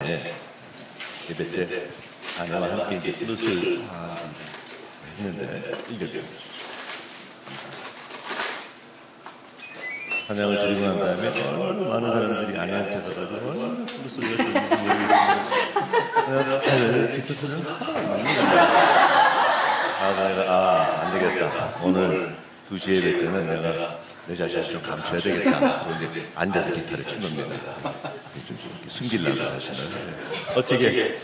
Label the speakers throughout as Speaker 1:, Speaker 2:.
Speaker 1: 네, 예배 때 아내와 함께 이제 플룻을 했는데 이겼죠. 찬양을 드리고 난 다음에 얼마나 많은 사람들이 아내한테 가가지고 얼마나 플룻을 왜 드리는지 모르겠어요. 내가 이렇게 쳤으면 안 되겠다. 오늘 2시에 예배 때는 내가 내 자신을 좀 감춰야 되겠다. 그런데 앉아서 기타를 친 겁니다. 좀 이렇게 숨기려고 자신을. 어떻게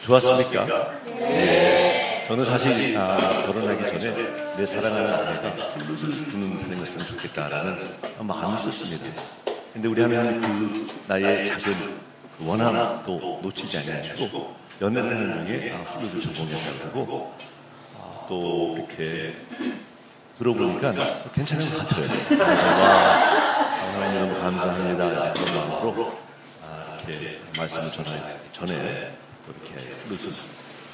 Speaker 1: 좋았습니까? 네. 저는 사실 결혼하기 전에 내 사랑하는 아내가 플룻을 부는 사람이었으면 좋겠다라는 마음이 있었습니다. 근데 우리 하나님 그 나의 작은 원함도 놓치지 않으시고 연애를 하는 중에 플룻을 전공했다고 하고 또 이렇게 들어보니까 괜찮은 것 같아요. 하나님 너무 감사합니다. 그런 마음으로 이렇게 말씀을 전에 이렇게 플룻을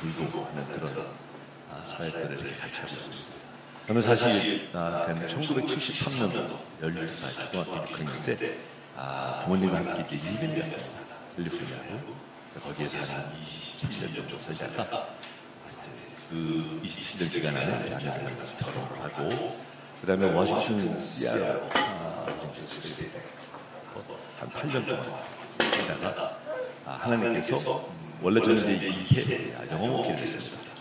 Speaker 1: 불고 하는 그런 사역들을 이렇게 같이 하고 있습니다. 저는 사실 1973년도 12살 초등학교 6학년 때 부모님과 함께 이민을 갔습니다. 캘리포니아로. 거기에서 한 27년 정도 살다가 그 27년 기간 안에 아내를 만나서 결혼을 하고 그 다음에 워싱턴 시애틀 한 8년 동안 살다가 하나님께서 원래 저는 이제 2세 영어 목회를 했습니다.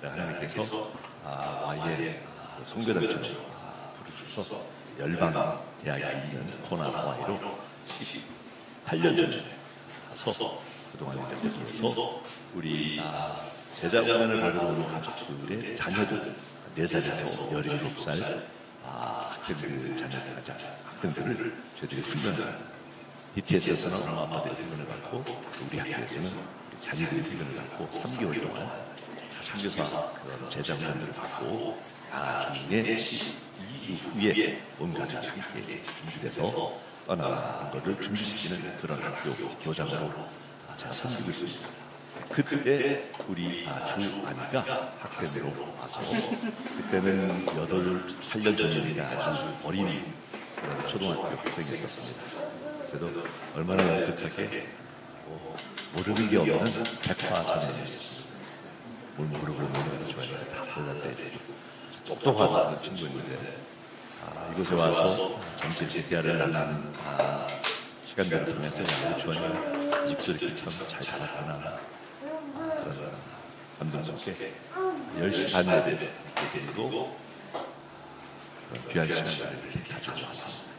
Speaker 1: 하나님께서 아예 성교단처럼 부르셔서 열방 대학에 있는 코나 하와이로 18년 전에 가서 그동안 이제 거기에서 우리 제자 훈련을 받으러 오는 가족들의 자녀들 4살에서 17살 학생들을 저희들이 훈련을 DTS에서는 엄마 아빠들이 훈련을 받고 우리 학교에서는 우리 자녀들이 훈련을 받고 3개월 동안 선교사 그런 제자 훈련들을 받고 나중에 12기 후에 온 가족이 함께 준비돼서 떠나는 것을 준비시키는 그런 학교 교장으로 제가 섬기고 있습니다. 그때 우리 주아내가 학생으로 와서 그때는 8년 전이니까 아주 어린 초등학교 학생이었습니다. 그래도 얼마나 영특하게 모르는 게 없는 백화사전이었습니다. 뭘 모르고 모르는 좋아해요. 다 대답해 똑똑하다 친구인데 이곳에 와서 잠시 대화를 나누는 시간들을 통해서 좋아해요. 집도 이렇게 참 잘 자랐구나. 감동스럽게 10시 반 예배 드리고 귀한 시간들을 이렇게 가져왔습니다.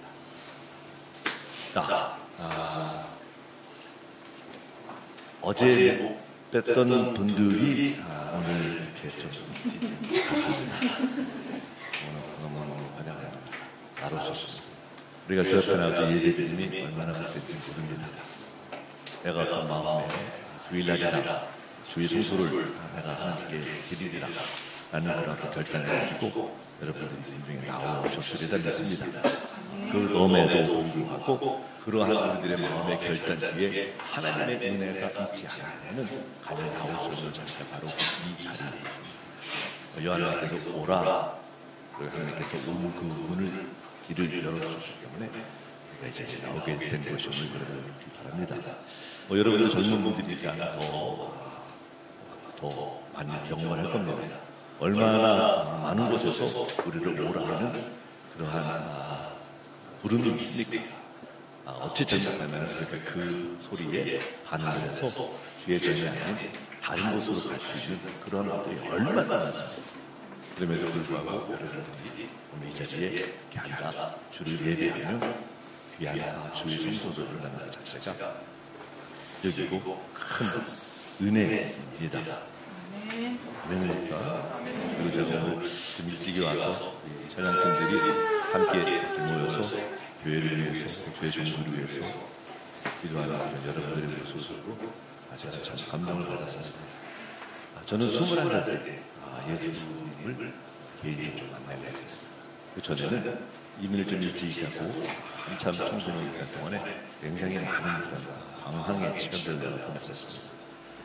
Speaker 1: 어제 뺐던 분들이 오늘 이렇게 좀 갔습니다. 너무 환영합니다. 나로셨습니다. 우리가 주 앞에 나와서 예배드림이 얼마나 그랬는지 모릅니다. 내가 어떤 마음에 주일날이라 주의 성소를 내가 하나님께 드리리라 라는 그런 결단을 가지고 여러분들이 분명히 나오셨으리라 믿습니다. 그럼에도 불구하고 그러한 우리들의 마음의 결단 뒤에 하나님의 은혜가 있지 않으면 가장 나올 수 없는 자리가 바로 이 자리입니다. 요한님께서 오라 그리고 하나님께서 그 문을 길을 열어주셨기 때문에 우리가 이제 나오게 된 것임을 여러분 바랍니다. 여러분들 젊은 분들이니까 더 많이 경험을 할 겁니다. 얼마나 많은 곳에서 우리를 오라 하는 그러한 부름이 있습니까? 어찌 전작하면 그 소리에 반응해서 주의 전이 아닌 다른 곳으로 갈 수 있는 그런 것들이 얼마나 많습니까? 그럼에도 불구하고 여러분들이 오늘 이 자리에 이렇게 앉아 주를 예배하며 귀한 주의 성소를 한다는 것 자체가 여기고 큰 은혜입니다. 아멘입니까? 그리고 제가 오늘 좀 일찍이 와서 찬양팀들이 함께 이렇게 모여서 교회를 위해서, 교회 종교를 위해서 기도하는 여러분들의 모습으로 제가 참 감동을 받았습니다. 저는 21살 때 예수님을 개인적으로 만나게 됐습니다. 그 전에는 이민을 좀 일찍 가고 한참 청소년 기간 동안에 굉장히 많은 그런 방황의 시간들을 보냈었습니다.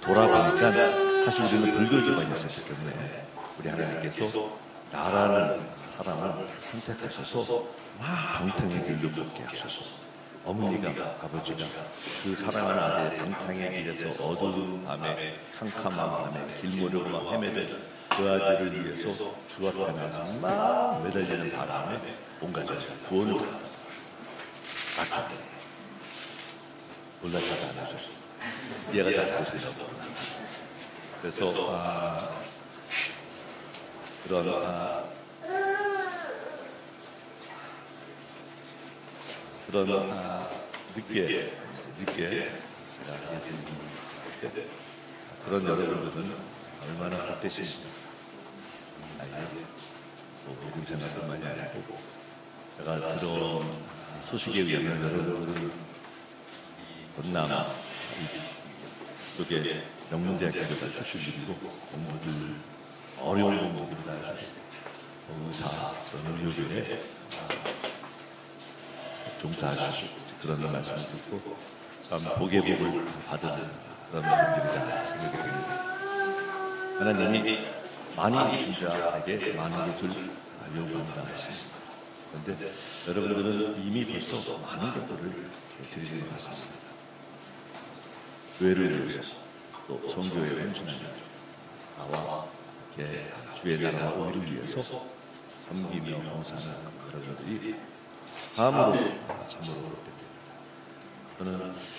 Speaker 1: 돌아보니까 사실 우리는 불교지만 있었기 때문에 우리 하나님께서 나라는 사람을 선택하셔서 방탕의 길로 걷게 하셔서 어머니가 아버지가 그 사랑하는 아들의 방탕의 길에서 어두운 밤에 캄캄한 밤에 길모르고 막 헤매던 그 아들을 위해서 주 앞에 나서 막 매달리는 바람에 온갖 구원을 받았다. 놀랍지도 않으죠. 이해가 잘 되시죠? 그래서 그런 늦게 제가 예수님 때 그런 여러분들은 얼마나 복되십니까? 모든 생각뿐만이 아니고 제가 들어온 소식에 의하면 여러분들은 전남 이쪽에 명문대학교에다 출신이고 공부들 어려운 공부들을 다 하시고 의사, 의료계에 종사하시고 그런 말씀을 듣고 참 복의 복을 받은 그런 분들이다 생각이 됩니다. 하나님이 많이 준 자에게 많은 것을 요구한다 했습니다. 그런데 여러분들은 이미 벌써 많은 것들을 드리는 것 같습니다. 교회를 위해서 또 성교회를 헌신하는 나와 이렇게 주의 나라와 의를 위해서 섬기며 봉사하는 그런 것들이 다음으로 참으로 그렇습니다. 저는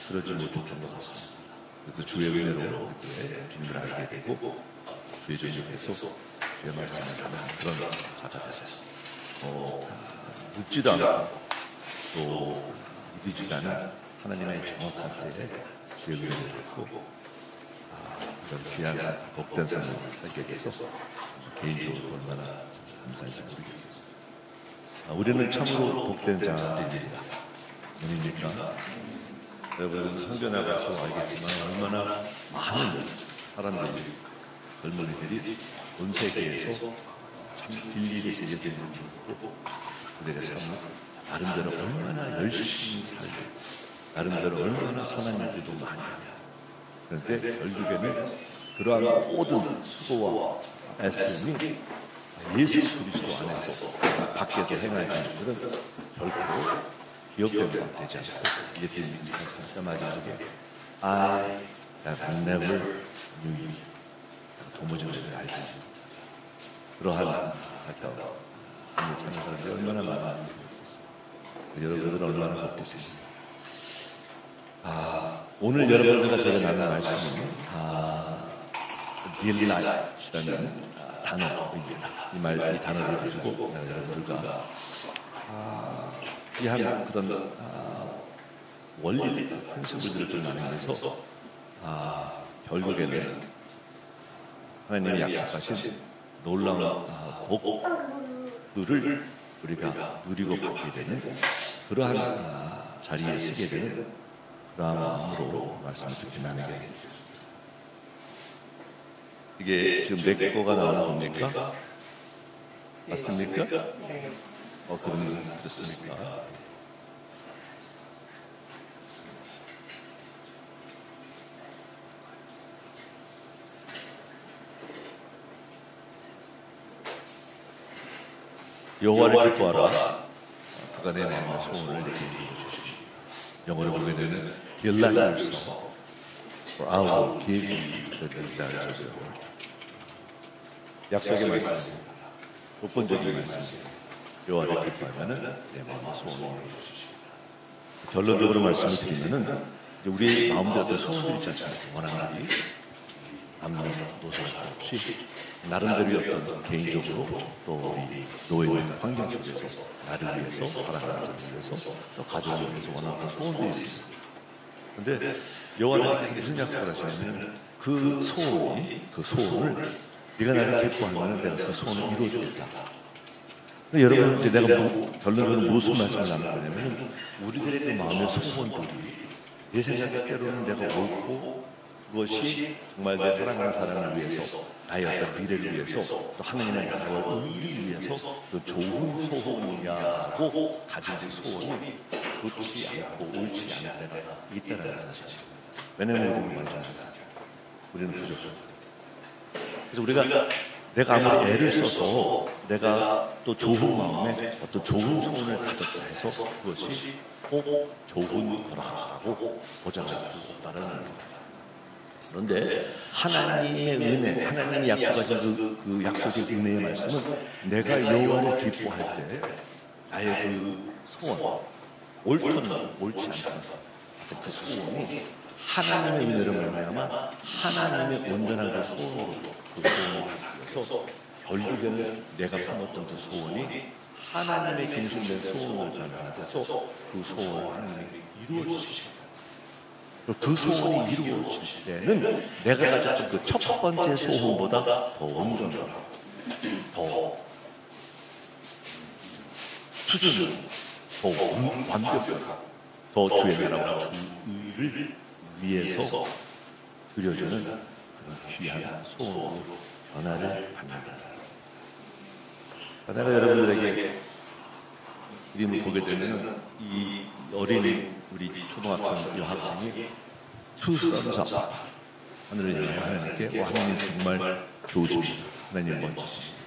Speaker 1: 그러지 못했던 것 같습니다. 그래서 주의 은혜로 주님을 알게 되고 주의 존재에서 주의 말씀을 하는 그런 자가 되서 늦지도 않고 또 이르지도 않은 하나님의 정확한 때에 주의 은혜를 받고 그런 귀한 복된 삶을 살게 돼서 개인적으로 얼마나 감사한지 모르겠습니다. 우리는 참으로 복된 자들입니다. 왜입니까? 여러분 성교 나가서 알겠지만 얼마나 많은 사람들이 젊은이들이 온 세계에서 참 딜리를 쓰게 되는 거고 그들의 삶을 나름대로 얼마나 열심히 살고 나름대로 얼마나 선한 일들도 많이 하며 그런데 결국에는 그러한 모든 수고와 애씀이 예수 그리스도 안에서 밖에서 행하는 일들은 결코 기억되는 것 되지 않고 예수님이 말씀하시다 마지막에 I have never knew you 도무지 너를 알지 그러한 아까워 하나님의 찬양하는데 얼마나 많은 여러분들은 얼마나 복되십니까? 오늘 여러분들과 제가 나눈 말씀은 딜라이트라는 단어입니다. 이 단어를 가지고 여러분들과 한 그런 원리, 프린시플들을 좀 나누면서 결국에는 하나님이 약속하신 놀라운 복들을 우리가 누리고 받게 되는 그러한 자리에 쓰게 되는 그러한 마음으로 말씀을 듣게 나누게 되겠습니다. 이게 지금 내 거가 나오는 겁니까? 맞습니까?
Speaker 2: 네.
Speaker 1: 그럼 그렇습니까? 여호와를 기뻐하라. 그가 내 마음의 소원을 내게 이루어주시오. 영어로 보게 되는 Delight yourself, for I will give you the desires of your heart. 약속의 말씀입니다. 조건적인 말씀입니다. 여호와를 기뻐하면은 내 마음의 소원을 이루어주시오. 결론적으로 말씀을 드리면은 우리 마음대로 어떤 소원들이 있지 않습니까? 원하는 일이 남녀 노소 없이 나름대로 어떤 개인적으로 또 우리 놓여 있는 환경 속에서 나를 위해서 살아가는 자를 위해서 또 가족을 위해서 원하는 소원들이 있습니다. 그런데 여호와께서 무슨 약속을 하시냐면 그 소원을 네가 나를 기뻐하면 내가 그 소원을 이루어주겠다. 근데 여러분 이제 내가 결론적으로 무슨 말씀을 나눈 거냐면 우리들의 그 마음의 소원들이 내 생각에 때로는 내가 옳고 그것이 정말 내 사랑하는 사람을 위해서 나의 어떤 미래를 위해서 또 하나님의 나라와 의를 위해서 또 좋은 소원이냐고 가진 그 소원이 좋지 않고 옳지 않을 때가 있다는 사실이죠. 왜냐하면 우리는 완전하다. 우리는 부족하다. 그래서 우리가 내가 아무리 애를 써서 내가 또 좋은 마음에 어떤 좋은 소원을 가졌다 해서 그것이 꼭 좋은 거라고 보장할 수 없다는 겁니다. 그런데 하나님의 은혜, 하나님이 약속하신 그 약속의 은혜의 말씀은 내가 여호와를 기뻐할 때 나의 그 소원, 옳든 옳지 않든 그 소원이 하나님의 은혜로 말미암아 하나님의 온전한 그 소원으로 그 소원을 받아서 결국에는 내가 품었던 그 소원이 하나님의 중심된 소원을 변화돼서 그 소원을 하나님이 이루어 주십니다. 그 소원이 이루어질 때는 내가 가졌던 그 첫 번째 소원보다 더 온전하고 더 수준, 더 완벽하고 더 주의 나라와 주의를 위해서 드려주는 그런 귀한 소원으로 변화를 받는다. 내가 여러분들에게 이름을 보게 되면 이 어린 우리 초등학생, 여학생이 투썸사 하늘을 향해 하나님께 하나님 정말 좋으십니다. 하나님 멋지십니다.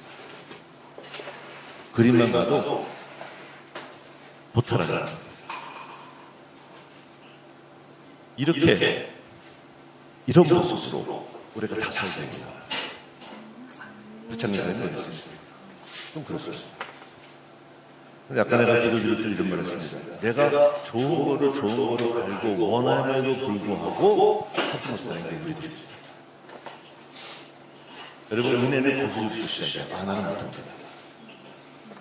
Speaker 1: 그림만 봐도 보탈하는 이렇게 이런 모습으로 우리가 다 살게 됩니다. 그렇지 않는 사람이 어디 있습니까? 좀 그렇습니다. 약간 내가 기도 드릴 때 이런 말 했습니다. 내가 좋은 거를 알고 원함에도 불구하고 하지 못하는 게 우리들입니다. 여러분 은혜는 거기서부터 시작해요. 안 하는 못합니다.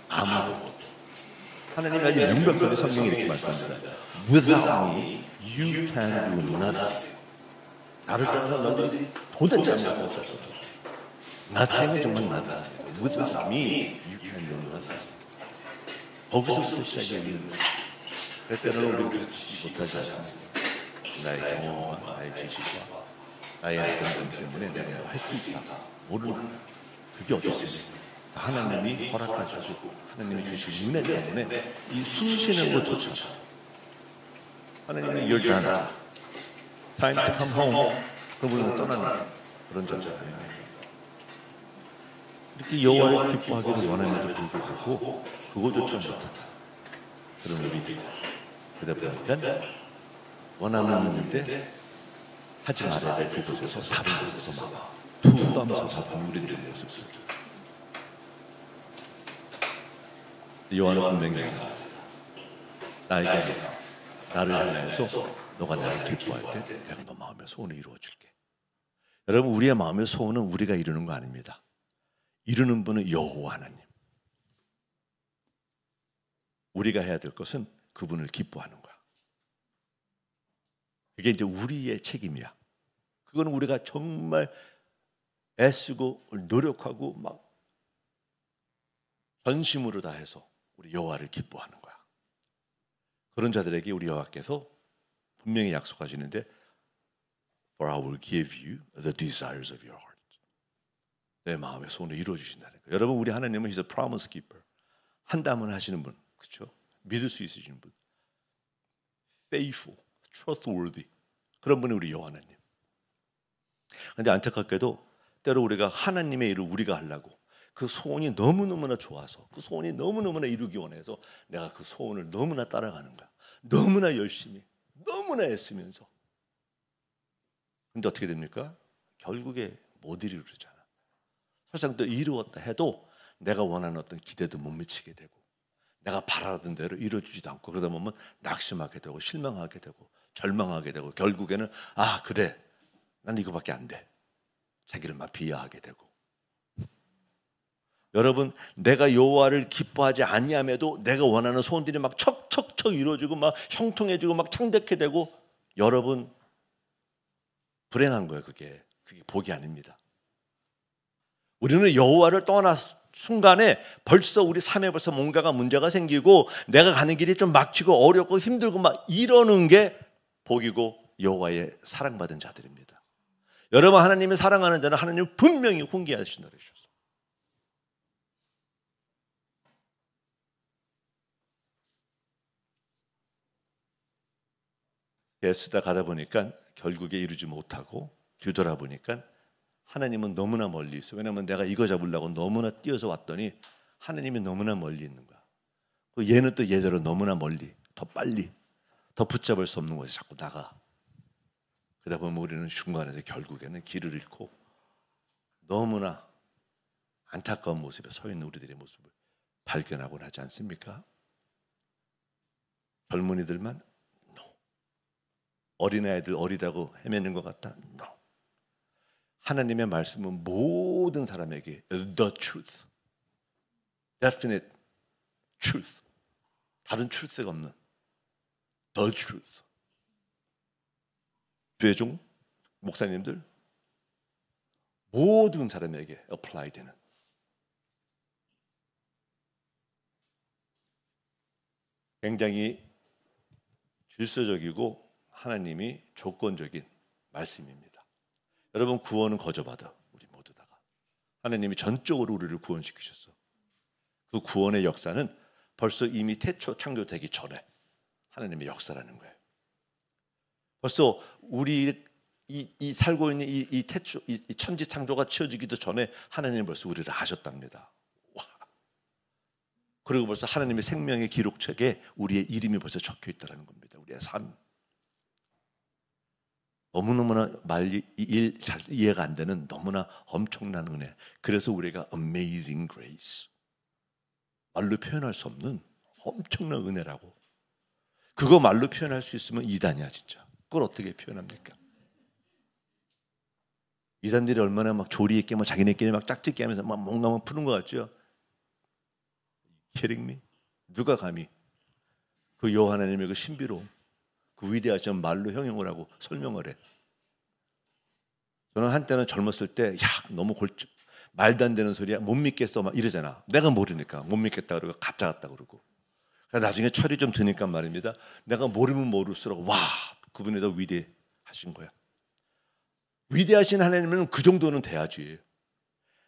Speaker 1: 아무도 하나님 아주 명백하게 성경이 이렇게 말씀합니다. Without me, you can do nothing. 나를 떠나서 너희들이 도대체 아무것도 없었어. Nothing은 정말 nothing. Without me, you can do nothing. 거기서부터 시작이에요. 때때로는 우리 그렇지 못하지 않습니다. 나의 경험과 나의 지식과 나의 어떤 것 때문에 내가 할 수 있다. 모르는 그게 어디 있습니까? 하나님이 허락하시고 하나님이 주신 은혜 때문에 이 숨 쉬는 것조차 하나님이 You're done. Time to come home. 그분을 떠나는 그런 존재가 아니에요. 이렇게 여호와를 기뻐하기를 원하는데도 불구하고 그것조차 못하다. 그런 우리들. 그러다 보니까 원하는 있는데 하지 말아야 될 그곳에서 다른 곳에서 막 투담사사하는 우리들의 모습들. 요한은 분명히 나에게 나를 향해서 너가 나를 기뻐할 때 내가 너 마음의 소원을 이루어 줄게. 여러분 우리의 마음의 소원은 우리가 이루는 거 아닙니다. 이루는 분은 여호와 하나님. 우리가 해야 될 것은 그분을 기뻐하는 거야. 그게 이제 우리의 책임이야. 그거는 우리가 정말 애쓰고 노력하고 막 전심으로 다해서 우리 여호와를 기뻐하는 거야. 그런 자들에게 우리 여호와께서 분명히 약속하시는데 For I will give you the desires of your heart. 내 마음의 소원을 이루어 주신다는 거예요. 여러분 우리 하나님은 He's a promise keeper. 한다면 하시는 분. 그렇죠? 믿을 수 있으시는 분. Faithful, trustworthy. 그런 분이 우리 여호와 하나님. 그런데 안타깝게도 때로 우리가 하나님의 일을 우리가 하려고 그 소원이 너무너무나 좋아서 그 소원이 너무너무나 이루기 원해서 내가 그 소원을 너무나 따라가는 거야. 너무나 열심히 너무나 애쓰면서. 근데 어떻게 됩니까? 결국에 못 이루잖아. 설령 또 이루었다 해도 내가 원하는 어떤 기대도 못 미치게 되고 내가 바라던 대로 이루어지지도 않고 그러다 보면 낙심하게 되고 실망하게 되고 절망하게 되고 결국에는 아 그래 난 이거밖에 안 돼. 자기를 막 비하하게 되고. 여러분 내가 여호와를 기뻐하지 아니함에도 내가 원하는 소원들이 막 척척척 이루어지고 막 형통해지고 막 창대케 되고 여러분 불행한 거예요. 그게 복이 아닙니다. 우리는 여호와를 떠나 순간에 벌써 우리 삶에 벌써 뭔가가 문제가 생기고 내가 가는 길이 좀 막히고 어렵고 힘들고 막 이러는 게 복이고 여호와의 사랑받은 자들입니다. 여러분 하나님이 사랑하는 자는 하나님을 분명히 훈계하신다 그러셨어요. 애쓰다 가다 보니까 결국에 이루지 못하고 뒤돌아보니까 하나님은 너무나 멀리 있어. 왜냐하면 내가 이거 잡으려고 너무나 뛰어서 왔더니 하나님이 너무나 멀리 있는 거야. 얘는 또 얘대로 너무나 멀리, 더 빨리, 더 붙잡을 수 없는 곳에 자꾸 나가. 그러다 보면 우리는 중간에서 결국에는 길을 잃고 너무나 안타까운 모습에 서 있는 우리들의 모습을 발견하곤 하지 않습니까? 젊은이들만? No. 어린아이들 어리다고 헤매는 것 같다? No. 하나님의 말씀은 모든 사람에게 the truth, definite truth, 다른 truth가 없는 the truth. 주의종 목사님들 모든 사람에게 apply 되는, 굉장히 질서적이고 하나님이 조건적인 말씀입니다. 여러분, 구원은 거저받아. 우리 모두 다가 하나님이 전적으로 우리를 구원시키셨어. 그 구원의 역사는 벌써 이미 태초 창조되기 전에 하나님의 역사라는 거예요. 벌써 우리 이 살고 있는 이 태초, 이 천지 창조가 치어지기도 전에 하나님은 벌써 우리를 아셨답니다. 와. 그리고 벌써 하나님의 생명의 기록책에 우리의 이름이 벌써 적혀 있다는 겁니다. 우리의 삶. 너무너무나 잘 이해가 안 되는 너무나 엄청난 은혜. 그래서 우리가 amazing grace, 말로 표현할 수 없는 엄청난 은혜라고. 그거 말로 표현할 수 있으면 이단이야 진짜. 그걸 어떻게 표현합니까? 이단들이 얼마나 막 조리 있게 막 자기네끼리 막 짝짓기 하면서 막 뭔가만 푸는 것 같죠? kidding me? 누가 감히 그 여호와 하나님의 그 신비로움, 그 위대하신 말로 형용을 하고 설명을 해. 저는 한때는 젊었을 때, 야, 너무 말도 안 되는 소리야, 못 믿겠어 막 이러잖아. 내가 모르니까 못 믿겠다 그러고 가짜 같다 그러고. 나중에 철이 좀 드니까 말입니다, 내가 모르면 모를수록 와, 그분이 더 위대하신 거야. 위대하신 하나님은 그 정도는 돼야지.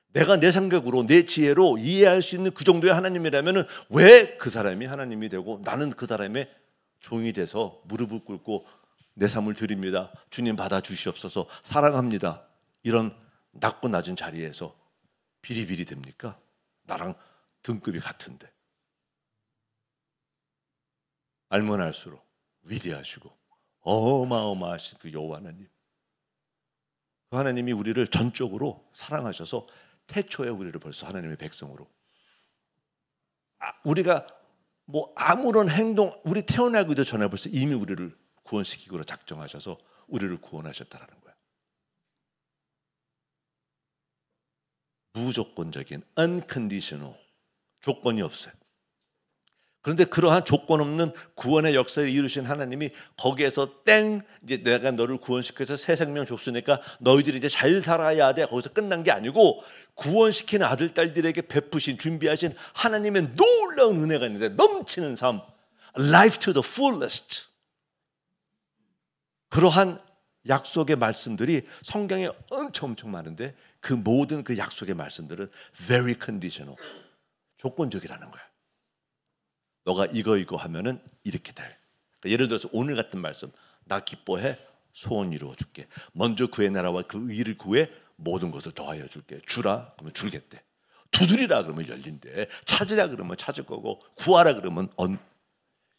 Speaker 1: 내가 내 생각으로 내 지혜로 이해할 수 있는 그 정도의 하나님이라면 왜 그 사람이 하나님이 되고 나는 그 사람의 종이 돼서 무릎을 꿇고 내 삶을 드립니다, 주님 받아주시옵소서, 사랑합니다, 이런 낮고 낮은 자리에서 비리비리 됩니까? 나랑 등급이 같은데. 알면 알수록 위대하시고 어마어마하신 그 여호와 하나님, 그 하나님이 우리를 전적으로 사랑하셔서 태초에 우리를 벌써 하나님의 백성으로, 우리가 뭐 아무런 행동, 우리 태어나기도 전에 벌써 이미 우리를 구원시키기로 작정하셔서 우리를 구원하셨다라는 거야. 무조건적인 unconditional, 조건이 없어요. 그런데 그러한 조건 없는 구원의 역사를 이루신 하나님이 거기에서 이제 내가 너를 구원시켜서 새 생명 줬으니까 너희들이 이제 잘 살아야 돼, 거기서 끝난 게 아니고 구원시킨 아들 딸들에게 베푸신, 준비하신 하나님의 놀라운 은혜가 있는데 넘치는 삶, life to the fullest. 그러한 약속의 말씀들이 성경에 엄청 많은데 그 모든 그 약속의 말씀들은 very conditional, 조건적이라는 거야. 너가 이거 하면은 이렇게 돼. 그러니까 예를 들어서 오늘 같은 말씀, 나 기뻐해, 소원 이루어 줄게. 먼저 그의 나라와 그 의를 구해, 모든 것을 더하여 줄게. 주라 그러면 줄겠대. 두드리라 그러면 열린대. 찾으라 그러면 찾을 거고, 구하라 그러면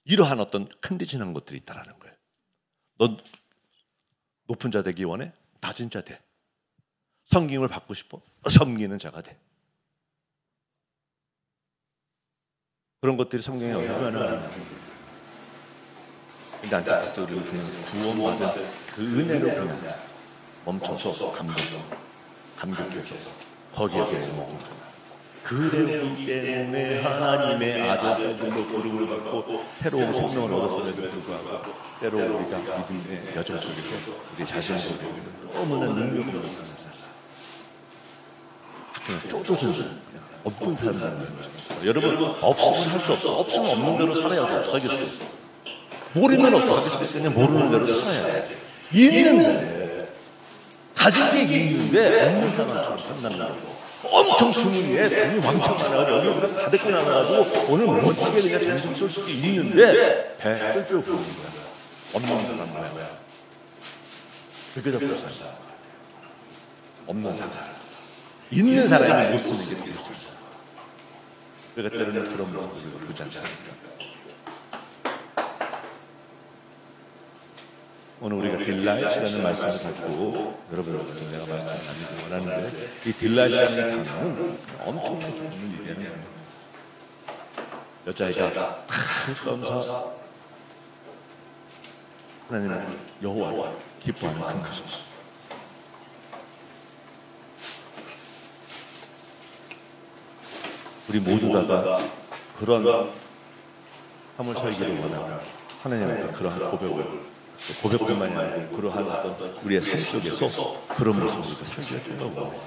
Speaker 1: 이러한 어떤 컨디션한 것들이 있다라는 거예요. 너 높은 자 되기 원해? 낮은 자 돼. 섬김을 받고 싶어? 섬기는 자가 돼. 그런 것들이 성경에 얼마나 많은지. 근데 안타깝게 우리는 그냥 구원받은 그 은혜로 그냥 멈춰서 감격해서 거기에서 먹는 거야. 그랬기 때문에 하나님의 아들들로 부름을 받고 새로운 생명을 얻었음에도 불구하고 때로 우리가 믿음의 여정 속에서 우리 자신을 보고 너무나 능력으로 사는 사람, 그냥 쪼쪼진 없던 사람들은 거죠. 여러분, 없으면 할 수 없어. 없으면 없는 대로 살아야 어떡하겠어. 모르면 어떡하겠어. 그냥 모르는 대로 살아야 돼. 있는데, 가진 게 있는데 없는 사람처럼 산다는 거고, 엄청 주머니에 돈이 왕창 많아가지고 여기 가득히 나가가지고 오늘 멋지게 그냥 장좀 쏠 수도 있는데 배 쫄쫄 부는 거야. 없는 사람 거야. 그게 더 불쌍한 거야. 없는 사람. 있는 사람이 못 쓰는 게 더 좋죠. 그러니까 때로는 그런 모습을 우리가 보지 않습니까? 오늘 우리가 딜라이트라는 말씀을 갖고 여러분들 내가 말씀을 나누기 원하는데, 이 딜라이트라는 단어는 엄청난 기쁨을 얘기하는 거예요. 여자아이가 떠서 하나님의 여호와를 기뻐하는 큰 모습. 우리 모두 다 그런 화물 설계를 원하고 하나님 앞에 그러한 고백뿐만이 아니고 그러한 어떤 우리의 삶 속에서 그런 모습을 우리가 살기가 좀 어려워요.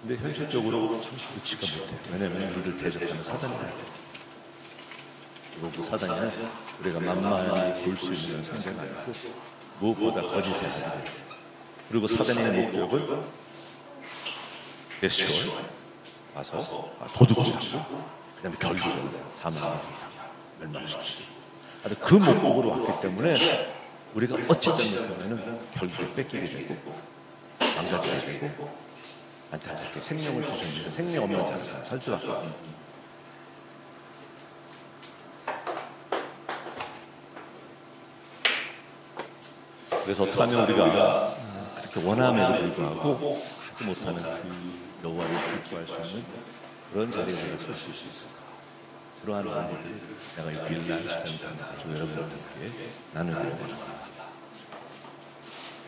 Speaker 1: 근데 현실적으로 참 그렇지가 못해요. 왜냐하면 우리를 대적하는 사단이에요. 그리고 그 사단이는 우리가 만만히 볼 수 있는 상대가 아니고 무엇보다 거짓의 사단. 그리고 사단의 목적은 대수를 와서 도둑질하고 그 다음에 결국은 사망하게 멸망시키고, 그 목적으로 왔기 때문에 우리가 어찌 잘못하면 결국에 뺏기게 되고 망가지게 되고 안타깝게 생명을 주셨는데 생명 없는 자가 살 수밖에 없는. 그래서 어떡하면 우리가 그렇게 원함에도 불구하고 하지 못하는 그 여호와를 기뻐할 수 있는 그런 자리에 우리가 설 수 있을까? 그러한 마음들을 내가 이 딜라이트라는 단어를 가지고 여러분들께 나누기를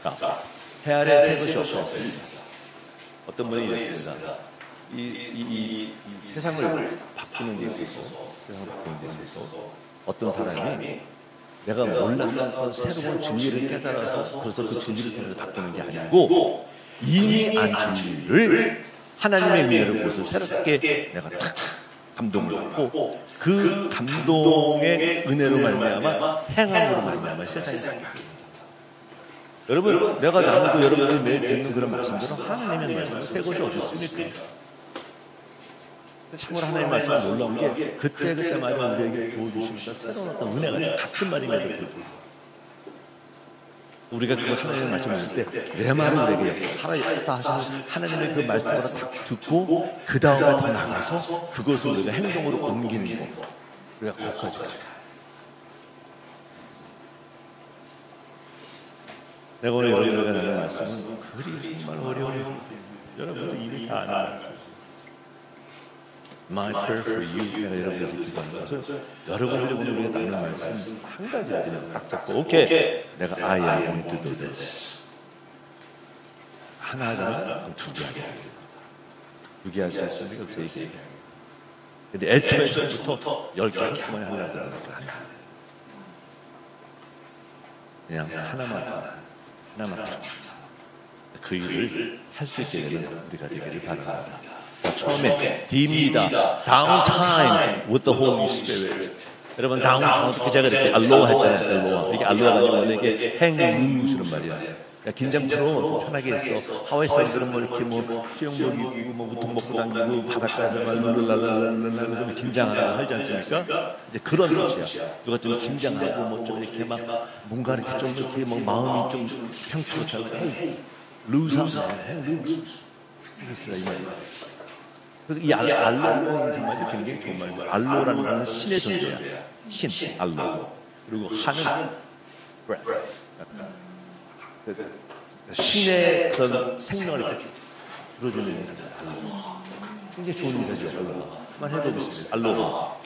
Speaker 1: 원합니다. 해 아래 새 것이 없었습니다. 어떤 분이 이랬습니다. 이 세상을 바꾸는 데 있어서 어떤 사람이 내가 몰랐던 새로운 진리를 깨달아서 그래서 그 진리를 통해서 바꾸는 게 아니고 이미 안 진리를 하나님의 은혜를 보고 새롭게 내가 탁 감동을 받고 그 감동의 은혜로 말미암아 행함으로 말미암아 세상이 바뀝니다. 여러분, 내가 나누고 여러분들이 매일 듣는 그런 말씀들은 하나님의 말씀은 새 것이 어디 있습니까? 참으로 하나님의 말씀은 놀라운 게 그때마다 우리에게 보여주시니까 새로운 어떤 은혜가 같은 말임에도 우리가 그 하나님의 말씀을 듣을 때 내 말을 우리에게 살아있어 하나님의 그 말씀을 딱 듣고 그 다음에 더 나가서 그것을 우리가 행동으로 옮기는 거, 우리가 거기까지 가요. 내가 오늘 여러분들과 나누는 말씀은 그리 정말 어려운, 여러분들 이미 다 아는 말씀. My prayer for you. 내가 여러분에서 기도하는 것을 여러분들이 오늘 우리가 나누는 말씀 한 가지 그냥 딱 잡고 오케이, 내가 I am going to do this. 하나 하면 두 개 하게 됩니다. 두 개 할 수 있으면 세 개. 근데 애초부터 10개 한꺼번에 하려고 하는 거 아니야. 그냥 하나만 그 일을 할 수 있게 되면 우리가 되기를 바랍니다. 자, 처음에 D입니다. Downtime with the Holy Spirit. 여러분, Downtime 제가 이렇게 알로하 했잖아요. 알로하. 이게 알로하가 아니고 원래 이게 행루시는 말이야. 긴장 풀어 편하게 했어. 하와이 사람들은 뭐 이렇게 뭐 수영복 입고 뭐 우통 먹고 다니고 바닷가에서 랄랄랄랄랄랄 긴장하고 하지 않습니까? 이제 그런 것이야. 누가 좀 긴장하고 뭐 좀 이렇게 막 뭔가 이렇게 좀 이렇게 뭐 마음이 좀 평평하고 루즈하네. 루즈. 이 말이야. 그래서 이 알로라는 말이 굉장히 좋은 말이에요. 알로라는 말은 신의 존재야. 신, 알로. 그리고 하는 breath. 신의 그런 생명을 이렇게 불어주는 인사죠. 굉장히 좋은 인사죠. 한번 해보겠습니다. 알로하.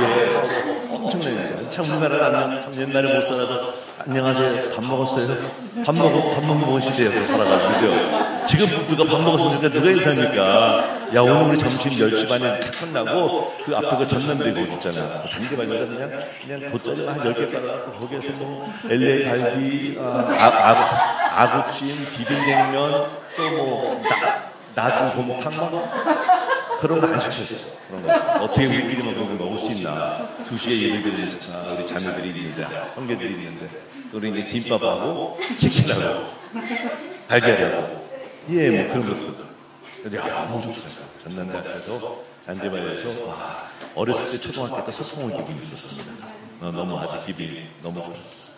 Speaker 1: 예, 엄청난 인사. 참 우리나라는 참 옛날에 못 살아도 안녕하세요. 밥 먹었어요? 밥 먹은 시대에서 살아가지고, 그죠? 지금 누가 밥 먹었으니까 누가 인사입니까? 야, 오늘 우리 점심 10시 반에 탁 끝나고 그 앞에 그 전남대에 거기 있잖아. 그 단계반에다 그냥 돗자리만 한 10개 깔아갖고 거기에서 뭐 LA 갈비, 아구찜, 비빔냉면, 또 뭐 낮은 곰탕 막 그런 거 안 시켰어. 그런 거 어떻게 우리끼리만 그런 거 먹을 수 있나? 2시에 예배드리는 우리 자매들이 있는데, 형제들이 있는데, 우리 이제 김밥하고 치킨하고 달걀하고 예, 뭐 그런 것들. 근데 너무 좋더라고요. 전남대 앞에서 잔디발에서 와, 어렸을 때 초등학교 때 소풍 기분이 있었습니다. 너무 아주 기분이 너무 좋았어요.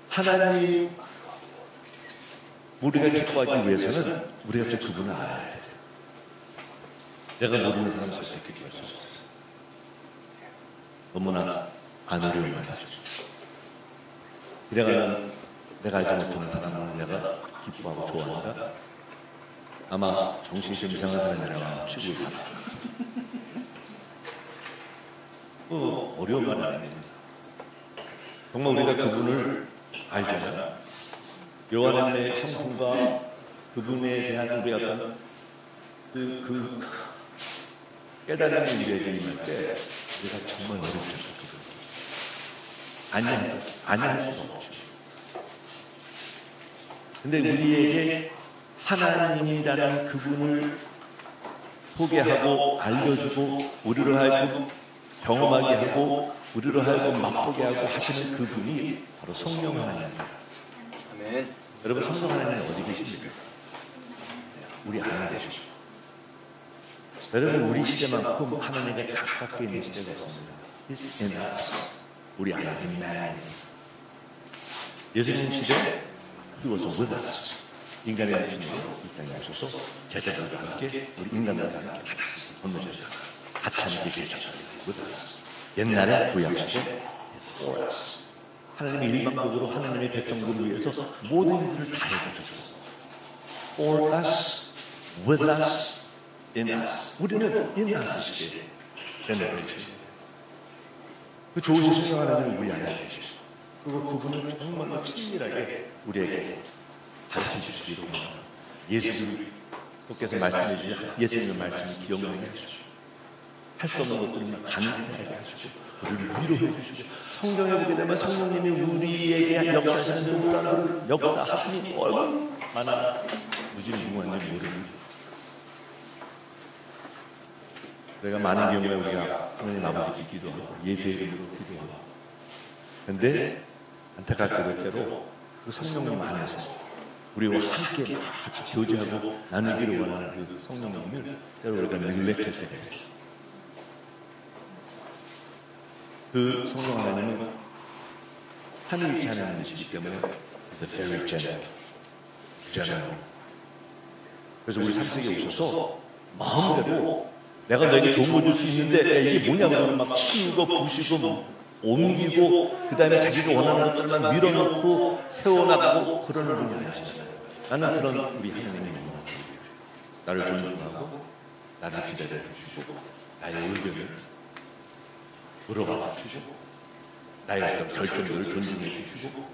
Speaker 1: 하나님 우리가 기뻐하기 위해서는 우리가 저 그분을 알아야 돼. 내가 모르는 사람 절대 기뻐할 수 없어요. 너무나 안 어려운 말이죠. 이래가 내가 알지 못하는 사람을 내가 기뻐하고 좋아한다? 아마 정신이 좀 이상한 사람이라고 치고 있다. 어려운 말은 아닙니다. 정말 우리가 그분을 알잖아요. 요한의 성품과 그분에 대한 우리 어떤 그 깨달음의 일에 임할 때 우리가 정말 어렵죠. 아니할 수가 없죠. 근데 우리에게 하나님이라는 그분을 소개하고 알려주고 우리로 하여금 경험하게 하고 우리로 하여금 맛보게 하고 하시는 그분이 바로 성령 하나님입니다. 아멘. 여러분, 성령 하나님 어디 계십니까? 우리 안에 계시죠. 여러분, 우리 시대만큼 하나님의 가깝게 있는 시대가 있습니다. It's in us. 우리 안에 있는 예수님 시대 He was with us. 인간의 주님으로 이 땅에 오셔서 제자들과 함께 우리 인간들과 함께 같이 건너셨다. 같이 함께 계셨다. with us. 옛날에 구약시대 for us. 하나님이 일방적으로 하나님의 백성들을 위해서 모든 일을 다 해주셨어. for us, with us, in us. 우리는 in us 시대 제너레이션. 그 좋으신 성령 하나님을 우리 안에 계시죠. 그리고 그분은 정말로 친밀하게 우리에게 가르쳐 주시기로 예수님께서 말씀해 주신 예수님의 말씀을 기억나게 해주시고 할 수 없는 것들을 가능하게 해주시고 우리를 위로해 주시고 성경에 보게 되면 성령님이 우리에게 역사하시는 놀라운 역사하심이 얼마나 무진무한지 모르는 내가 많은 경우에 우리가 하나님 아버지께 기도하고 예수의 이름으로 기도하고 그런데 안타깝게도 때로 그 성령님 안에서 우리와 함께 같이 교제하고 나누기를 원하는 그 성령님을 때로 우리가 neglect 때가 있어요. 그 성령 하나님은 삼위일체 하나님이시기 때문에 He's a very gentle. 그래서 우리 3세기에 오셔서 마음대로 내가 너에게 좋은 거 줄 수 있는데 이게 뭐냐고 하면 막 치우고 부시고 옮기고 그 다음에 자기가 원하는 것들만 밀어놓고 세워나가고 그러는 분이 아니시잖아요. 나는 그런 우리 하나님의 영광 나를 존중하고 나를 기다려 주시고 나의 의견을 물어봐 주시고 나의 어떤 결정들을 존중해 주시고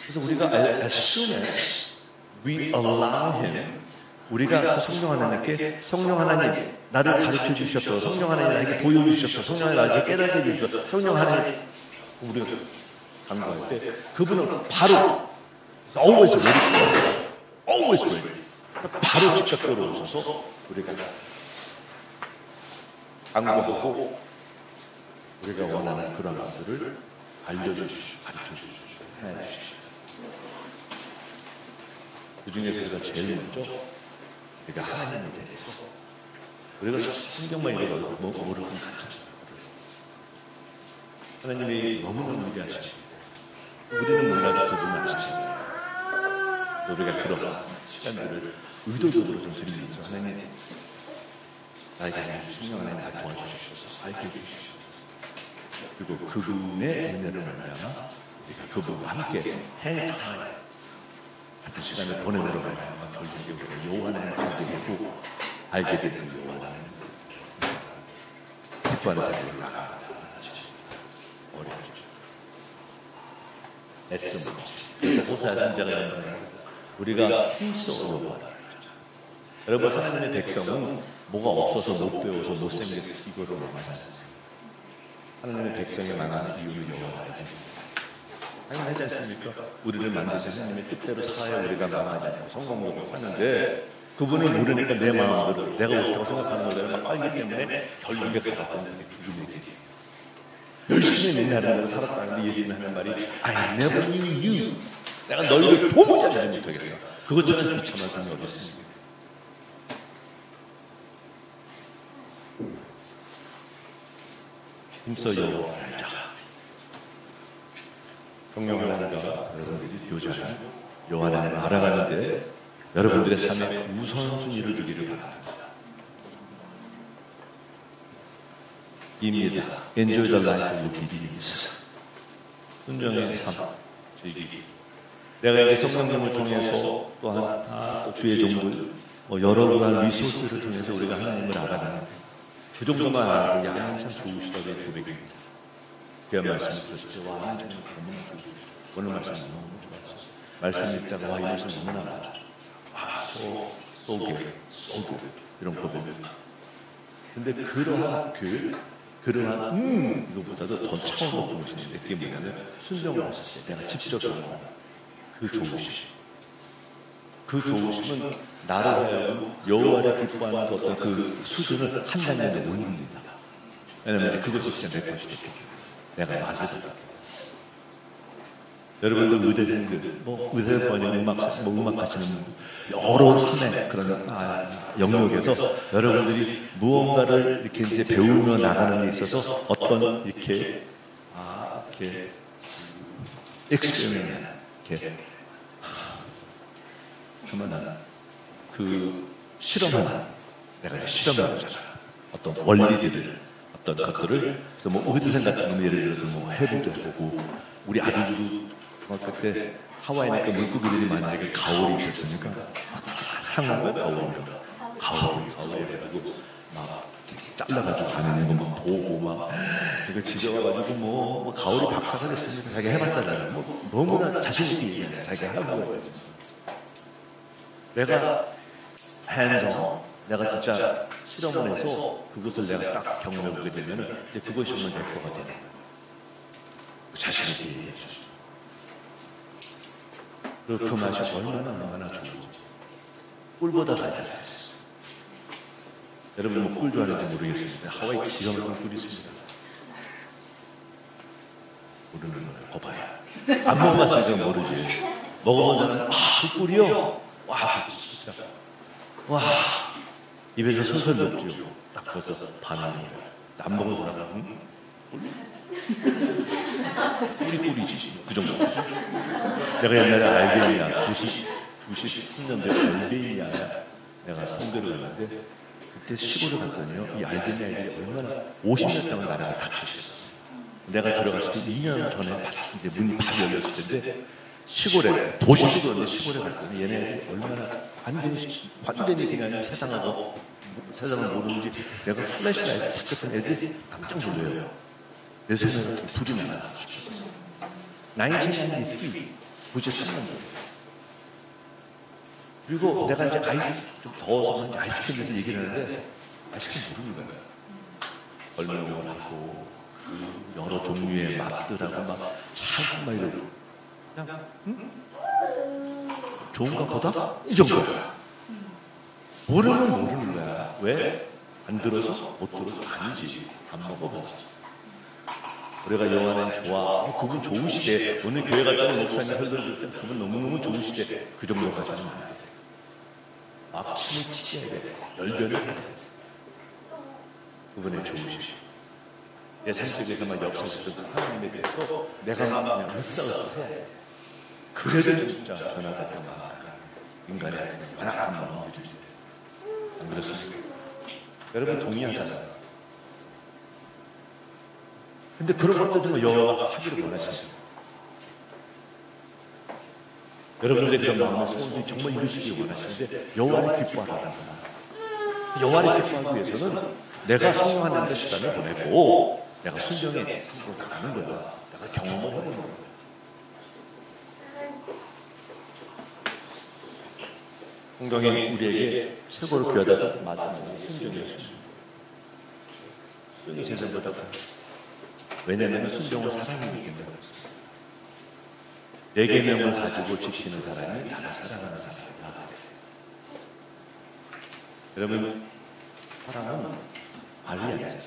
Speaker 1: 그래서 우리가 as soon as we allow Him 우리가 그 성령 하나님께 성령 하나님 나를 가르쳐 주셨어 성령 하나님 나에게 보여주셨어 성령 하나님 나에게 깨닫게 해주셨어 성령 하나님 우리가 간구할 때 그분은 바로 always ready 바로 즉각적으로 오셔서 우리가 간구하고 우리가 원하는 그런 것들을 알려주시고 가르쳐주시고 해주시고 그 중에서 우리가 제일 먼저 우리가 하나님에 대해서 우리가 성경만 읽어도 모르는 건 같잖아요. 하나님이 너무나 위대하시고 우리는 몰라도 그분은 아시잖아요. 우리가 그런 시간들을 의도적으로 좀 드리면서 하나님 나에게 성령 하나님 날 도와주시옵소서 알게 해주시옵소서 그리고 그분의 은혜를 말하면 우리가 그분과 함께 행타임 같은 시간을 보내므로 말하면 결국에 우리가 요한을 알게 되고 알게 되는 요한을 기뻐하는 자리에 나가 어려워지죠. 애쓰는 것이 그래서 호사야 3장에 우리가 힘써 어려워하는 여러분 하나님의 백성은 뭐가 없어서 못 배워서 못생겨서 이거를 망하지 않습니다. 하나님의 백성이 망하는 이유를 여호와가 당연하지 않습니까? 우리를 만드신 하나님의 뜻대로 살아야 우리가 망하지 않고 성공으로 사는데 그분을 모르니까 내 마음대로 내가 옳다고 생각하는 것대로 막 살기 때문에 결국에 가깝다는 게 죽음의 길이에요. 열심히 내 나름대로 살았다는 얘기는 하는 말이 I never knew you 내가 너희를 도무지 알지 못하겠다. 그것조차 비참한 삶이 어디 있습니까? 힘써 여호와를 알자. 성령 하나님과 여러분들이 교제하는 요한을 알아가는데 여러분들의 삶에 우선순위를 두기를 바랍니다. 입니다. Enjoy the life of obedience. 순종의 삶, 즐기기. 내가 이제 성령님을 통해서 또한 또 주의 종들, 여러 리소스를 통해서 우리가 하나님을 알아가는 그 정도만 알고 야, 참 좋으시다고 고백입니다. 그런 말씀을 들었을 때 와, 하나님 참 너무나 좋으시다. 오늘 말씀 너무 좋았어. 말씀 읽다가 와, 이 말씀 너무나 맞아. so good. 이런 고백입니다. 근데 그러한 이것보다도 더 차원 높은 것인데 그게 뭐냐면 순종을 했을 때 내가 직접 경험하는 그 좋으심. 그 좋으심은 나를 하여금 여호와를 기뻐하는 어떤 그 수준을 한 단계 올립니다. 왜냐하면 이제 그것이 진짜 내 것이 됐기 때문에 내가 맛을 봤다. 여러분들 의대생들, 의대번역 음악 하시는 분들 여러 삶의 그런 영역에서 여러분들이 무언가를 이렇게 이제 배우며 나가는 데 있어서 어떤 이렇게 엑스페리먼트, 이렇게 그러면 그 실험하는 내가 이제 실험을 하잖아요. 어떤 원리들을 어떤 것들을 그래서 의대생 같은 경우 예를 들어서 해부도 해보고 우리 아들도 중학교 때 하와이니까 물고기들이 만약에 가오리 있었으니까 상어가 가오리 해가지고 막 잘라가지고 가는 거 보고 막 그걸 지져가지고 뭐 가오리 박사가 됐으니까 자기가 해봤다잖아요. 너무나 자신있게 얘기해. 자기가 해본 거예요. 내가 hands-on, 내가 진짜 실험을 해서 그것을 내가 딱 경험해보게 되면 이제 그것이면 될 것 같아요. 자신있게 얘기해 주죠. 그리고 그 맛이 얼마나 좋은지. 꿀보다 달달했어요. 여러분 꿀 좋아하는지 모르겠습니다. 하와이 기가 막힌 꿀이 있습니다. 모르는 거예요. 거봐야. 안 먹어봤으니까 모르지. 먹어본 사람은 그 꿀이요? 와 진짜 와 입에서 솔솔 녹죠. 딱 벌써 반응이 안 먹은 사람은 꿀이지. 그 정도. 내가 옛날에 알베니아 93년도에 알베니아에 내가 선교를 갔는데 그때 시골을 갔더니요. 이 알베니아인들이 얼마나 50년 동안 나라가 닫혀있었어요. 내가 들어갔을 때 2년 전에 이제 문이 바로 열렸을 텐데 시골에 도시도 그런데 시골에 갔더니 얘네들이 얼마나 완전히 그냥 세상을 모르는지 내가 플래시라이트 탁했던 애들이 깜짝 놀래요. 내 손에 불이 나가 싶었어요. 1993 93년도. 그리고 내가 이제 좀 더워서 아이스크림에서 얘기를 하는데 아이스크림 모르는 거예요. 얼마나 하고 여러 종류의 맛들하고 막 참 막 이러고 그냥 좋은가 보다? 이 정도야. 모르는 거야. 왜? 안 들어서? 못 들어서? 아니지. 안 먹어봐서. 우리가 요한은 좋아. 그분 좋으시대. 오늘 교회 갔다는 목사님 설교를 들 때 그분 너무너무 좋으시대. 그 정도 가지고 안 돼. 막 침을 치게 돼. 열변을 해야 돼. 그분의 좋으시시. 내 삶 속에서만 역사에서도 하나님에 대해서 내가 그냥 으쌰으쌰 해야 돼. 그래도 진짜 변화됐다. 인간의 완악한 마음들이. 안 그렇습니까? 여러분 동의하잖아요. 근데 그런 것들도 여호와가 하기를 원하시죠. 여러분들의 그런 마음의 소원이 정말 이루시길 원하시는데 여호와를 기뻐하라는 거야. 여호와를 기뻐하기 위해서는 내가 성령하는 데 시간을 보내고 내가 순종의 삶으로 나가는 거야. 내가 경험을 해보는 거야. 성경이 우리에게 최고로 귀하다고 말하는 순종이었습니다. 순종이 제자보다 왜냐하면 순종은 사랑이기 때문에 그렇습니다. 내 계명을 가지고 지키는 사람이 나를 사랑하는 사람이다. 여러분, 사랑은 말이 아니잖아요.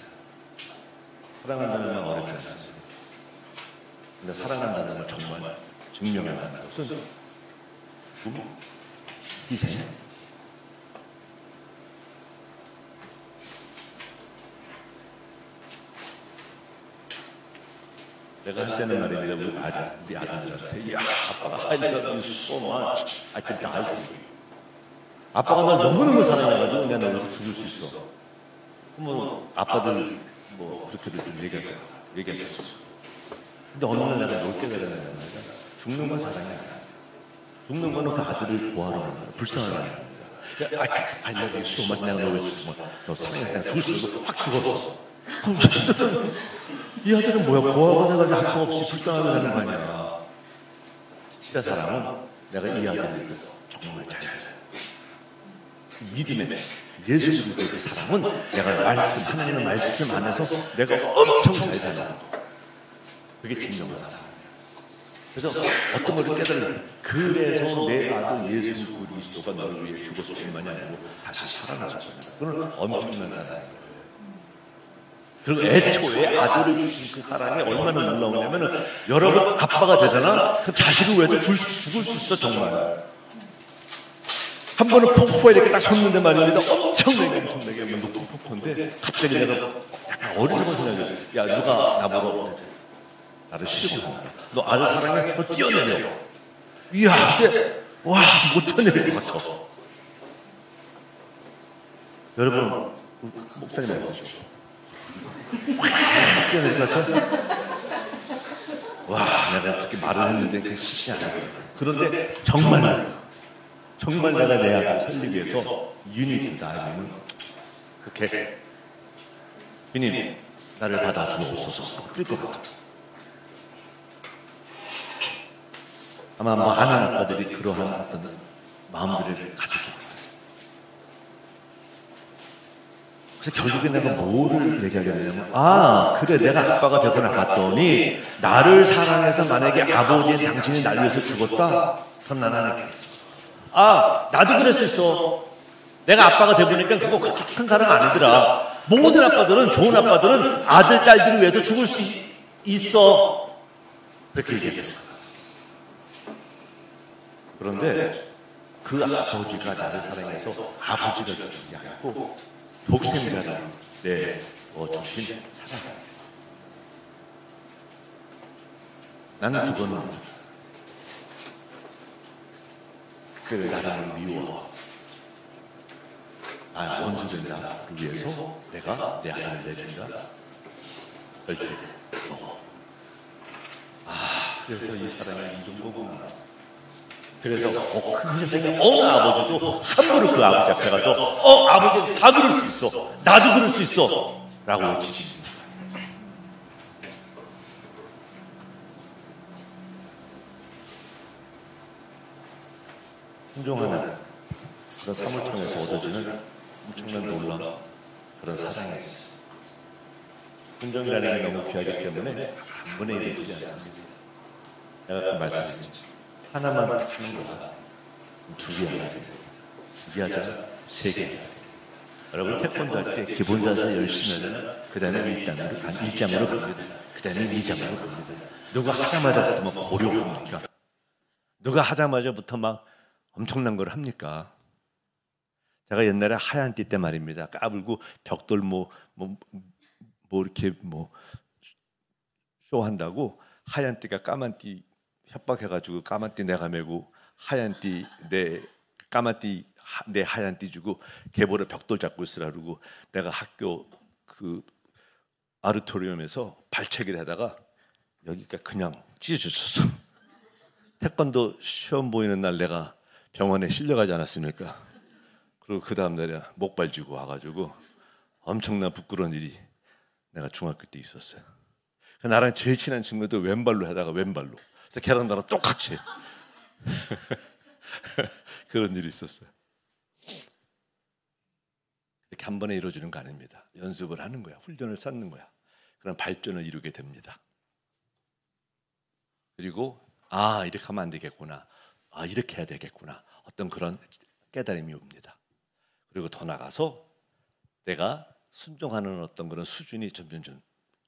Speaker 1: 사랑한다는 건 어렵지 않습니다. 근데 사랑한다는 걸 정말 증명한다는 것은 희생. 내가 할 때는 말입니다. 우리 아들들한테, 야, 아빠가 I love you so much. I can die for you. 아빠가 널 너무너무 사랑해가지고 내가 너를 죽을 수 있어. 뭐 아빠들 뭐 그렇게도 좀 얘기할 수 있어. 근데 어느 날 내가 뭘 깨달았냐면 말이야. 죽는 건 사랑이 아니야. 죽는 거는 그 아들을 구하러 가는 거야. 불쌍하게 하는 거야. I love you so much. 내가 너를 너 사랑해. 내가 죽을 수 있어. 확 죽었어. 이 아들은 뭐야? 구하고 내가 할 거 없이 불쌍하게 사는 거 아니야. 진짜 사랑은 내가 이 아들을 정말 잘 살아요. 믿음의 예수 그리스도의 사랑은 내가 하나님의 말씀 안에서 내가 엄청 잘 살아요. 그게 진정한 사랑이에요. 그래서 어떤 걸 깨달으면 그래서 내 아들 예수 그리스도가 너를 위해 죽었을 뿐만이 아니고 다시 살아나셨다. 그건 엄청난 사랑이에요. 그리고 애초에 아들을 주신 그 사랑이 얼마나 놀라우냐면은 여러분 아빠가 되잖아. 그 자식을 위해서 죽을 수 있어 정말. 한 번은 폭포에 이렇게 딱 섰는데 말입니다. 엄청나게 높은 폭포인데 갑자기 내가 약간 어리석은 생각이 야 누가 나보고 나를 쉬고 간다. 너 아들 사랑해? 너 뛰어내려. 이야 근데 와 못 뛰어내릴 것 같아. 여러분 목사님 알려주시죠. 뛰어내릴 것 같아? 와 내가 그렇게 말을 했는데 그게 쉽지 않아. 그런데 정말 내가 내 아들 살리기 위해서 유니티 나에게는 오케이 주님 나를 받아주옵소서 뜰 것 같아. 아마 많은 아빠들이 그러한 어떤 마음들을 가지고 있다. 그래서 결국에 내가 뭐를 얘기하게 되냐면 그래 내가 아빠가 되거나 봤더니 나를 사랑해서 만약에 아버지인 당신이 날 위해서 죽었다? 그럼 나는 이렇게 나도 그럴 수 있어. 내가 아빠가 돼보니까 그거 큰 사랑 아니더라. 모든 아빠들은 좋은 아빠들은 아들 딸들을 위해서 죽을 수 있어. 그렇게 얘기했어요. 그런데 그 아버지가 나를 사랑해서 아버지가 주신 게 아니고 독생자를 주신 사랑. 나는 그거는 그를 나를 미워. 원수된 자를 위해서 내가 내 아들을 내준다. 절대 먹어. 그래서 이 사랑이 이런 거구나. 그래서 그 세상에 어느 아버지도 함부로 그 아버지 앞에 가서 아버지 다 그럴 수 있어. 나도 그럴 수 있어. 라고 외치지. 순종하는 그런 삶을 통해서 얻어지는 엄청난 놀라운 그런 사랑이 있어요. 순종이라는 게 너무 귀하기 때문에 한 번에 이루어지지 않습니다. 내가 그 말씀드렸죠. 하나만 딱 하는 거야. 두 개 해야 돼. 두 개 하자. 세 개 해야 돼. 여러분 태권도 할 때 기본 자세 열심히 하잖아. 그 다음에 1장으로 갑니다. 그 다음에 2장으로 갑니다. 누가 하자마자부터 막 고려합니까? 누가 하자마자부터 막 엄청난 걸 합니까? 제가 옛날에 하얀 띠 때 말입니다. 까불고 벽돌 이렇게 쇼한다고 하얀 띠가 까만 띠 협박해가지고 까만 띠 내가 메고 하얀 띠 내 까만 띠 내 하얀 띠 주고 개보를 벽돌 잡고 있으라 그러고 내가 학교 그 아르토리움에서 발차기를 하다가 여기가 그냥 찢어졌어. 태권도 시험 보이는 날 내가 병원에 실려가지 않았습니까? 그리고 그 다음 날에 목발 쥐고 와가지고 엄청난 부끄러운 일이 내가 중학교 때 있었어요. 나랑 제일 친한 친구도 왼발로 하다가 왼발로. 그래서 걔랑 나랑 똑같이 그런 일이 있었어요. 이렇게 한 번에 이루어지는 거 아닙니다. 연습을 하는 거야. 훈련을 쌓는 거야. 그럼 발전을 이루게 됩니다. 그리고 이렇게 하면 안 되겠구나. 이렇게 해야 되겠구나. 어떤 그런 깨달음이 옵니다. 그리고 더 나가서 내가 순종하는 어떤 그런 수준이 점점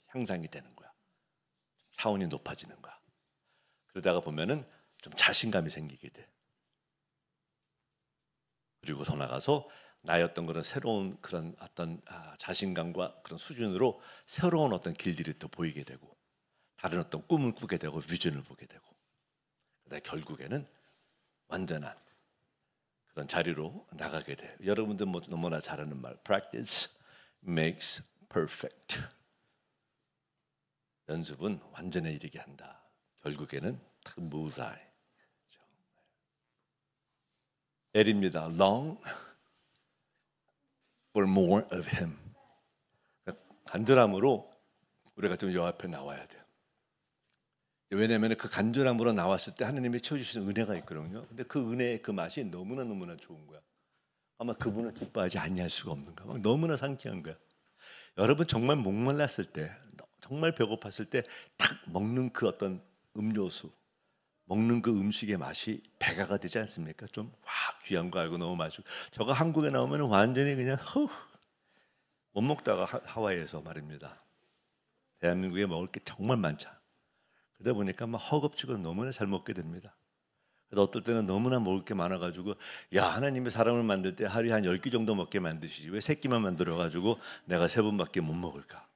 Speaker 1: 향상이 되는 거야. 차원이 높아지는 거야. 그러다가 보면은 좀 자신감이 생기게 돼. 그리고 더 나가서 나의 어떤 그런 새로운 그런 어떤 자신감과 그런 수준으로 새로운 어떤 길들이 또 보이게 되고 다른 어떤 꿈을 꾸게 되고 비전을 보게 되고, 그다음에 결국에는 완전한 그런 자리로 나가게 돼요. 여러분들 뭐 너무나 잘 아는 말, practice makes perfect. 연습은 완전에 이르게 한다. 결국에는 딱 무사히. L입니다. Long for more of Him. 간절함으로 우리가 좀 여 앞에 나와야 돼요. 왜냐하면 그 간절함으로 나왔을 때 하나님이 채워주시는 은혜가 있거든요. 근데 그 은혜의 그 맛이 너무나 좋은 거야. 아마 그분을 기뻐하지 아니할 수가 없는 거야. 막 너무나 상쾌한 거야. 여러분 정말 목말랐을 때, 정말 배고팠을 때 딱 먹는 그 어떤 음료수, 먹는 그 음식의 맛이 배가가 되지 않습니까? 좀 귀한 거 알고 너무 맛있고. 저거 한국에 나오면 완전히 그냥 못 먹다가 하와이에서 말입니다. 대한민국에 먹을 게 정말 많죠. 그러다 보니까 막 허겁지겁 너무나 잘 먹게 됩니다. 그래서 어떨 때는 너무나 먹을 게 많아가지고, 야, 하나님이 사람을 만들 때 하루에 한 10끼 정도 먹게 만드시지 왜 3끼만 만들어가지고 내가 3번밖에 못 먹을까?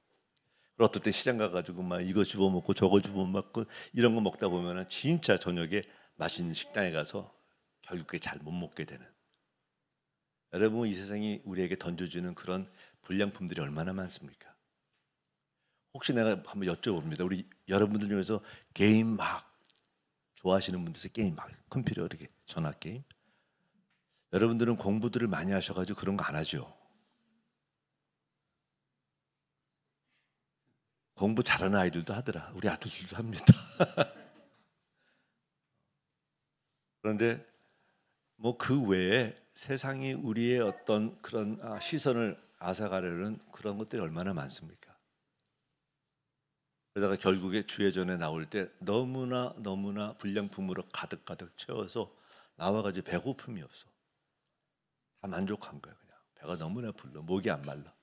Speaker 1: 그리고 어떨 때 시장 가가지고 막 이거 집어먹고 저거 집어먹고 이런 거 먹다 보면은 진짜 저녁에 맛있는 식당에 가서 결국에 잘 못 먹게 되는. 여러분, 이 세상이 우리에게 던져주는 그런 불량품들이 얼마나 많습니까? 혹시 내가 한번 여쭤봅니다. 우리 여러분들 중에서 게임 막 좋아하시는 분들, 게임 막 컴퓨터 이렇게 전화 게임. 여러분들은 공부들을 많이 하셔가지고 그런 거 안 하죠. 공부 잘하는 아이들도 하더라. 우리 아들들도 합니다. 그런데 뭐 그 외에 세상이 우리의 어떤 그런 시선을 앗아가려는 그런 것들이 얼마나 많습니까? 그러다가 결국에 주의 전에 나올 때 너무나 불량품으로 가득 채워서 나와가지고 배고픔이 없어. 다 만족한 거야. 그냥 배가 너무나 불러. 목이 안 말라.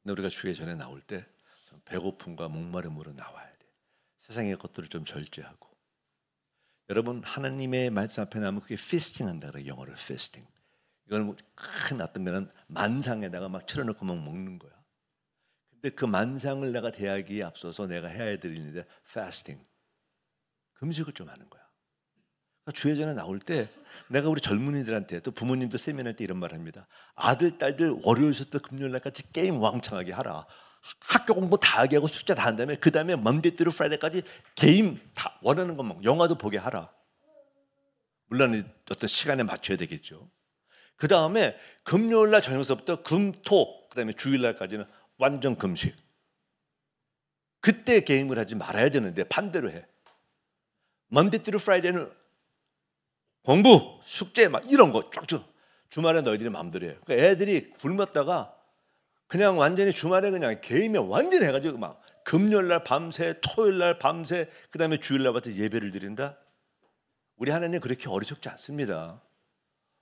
Speaker 1: 근데 우리가 주의 전에 나올 때 배고픔과 목마름으로 나와야 돼. 세상의 것들을 좀 절제하고. 여러분, 하나님의 말씀 앞에 나면 그게 feasting한다 그래요. 영어로 feasting. 이거는 뭐 큰 어떤 거는 만상에다가 막 차려놓고 막 먹는 거야. 근데 그 만상을 내가 대하기에 앞서서 내가 해야 될 일인데 fasting, 금식을 좀 하는 거야. 그러니까 주의 전에 나올 때 내가 우리 젊은이들한테, 또 부모님도 세미나할 때 이런 말 합니다. 아들, 딸들 월요일부터 금요일날까지 게임 왕창하게 하라. 학교 공부 다 하게 하고 숙제 다 한 다음에 그 다음에 먼데이 through 프라이데이까지 게임 다 원하는 것만, 영화도 보게 하라. 물론 어떤 시간에 맞춰야 되겠죠. 그 다음에 금요일날 저녁서부터 금, 토, 그 다음에 주일날까지는 완전 금식. 그때 게임을 하지 말아야 되는데 반대로 해. 먼데이 through 프라이데이는 공부, 숙제 막 이런 거 쫙쫙. 주말에 너희들이 마음대로 해. 그러니까 애들이 굶었다가 그냥 완전히 주말에 그냥 게임에 완전히 해가지고 막 금요일날 밤새, 토요일날 밤새, 그 다음에 주일날부터 예배를 드린다. 우리 하나님 그렇게 어리석지 않습니다.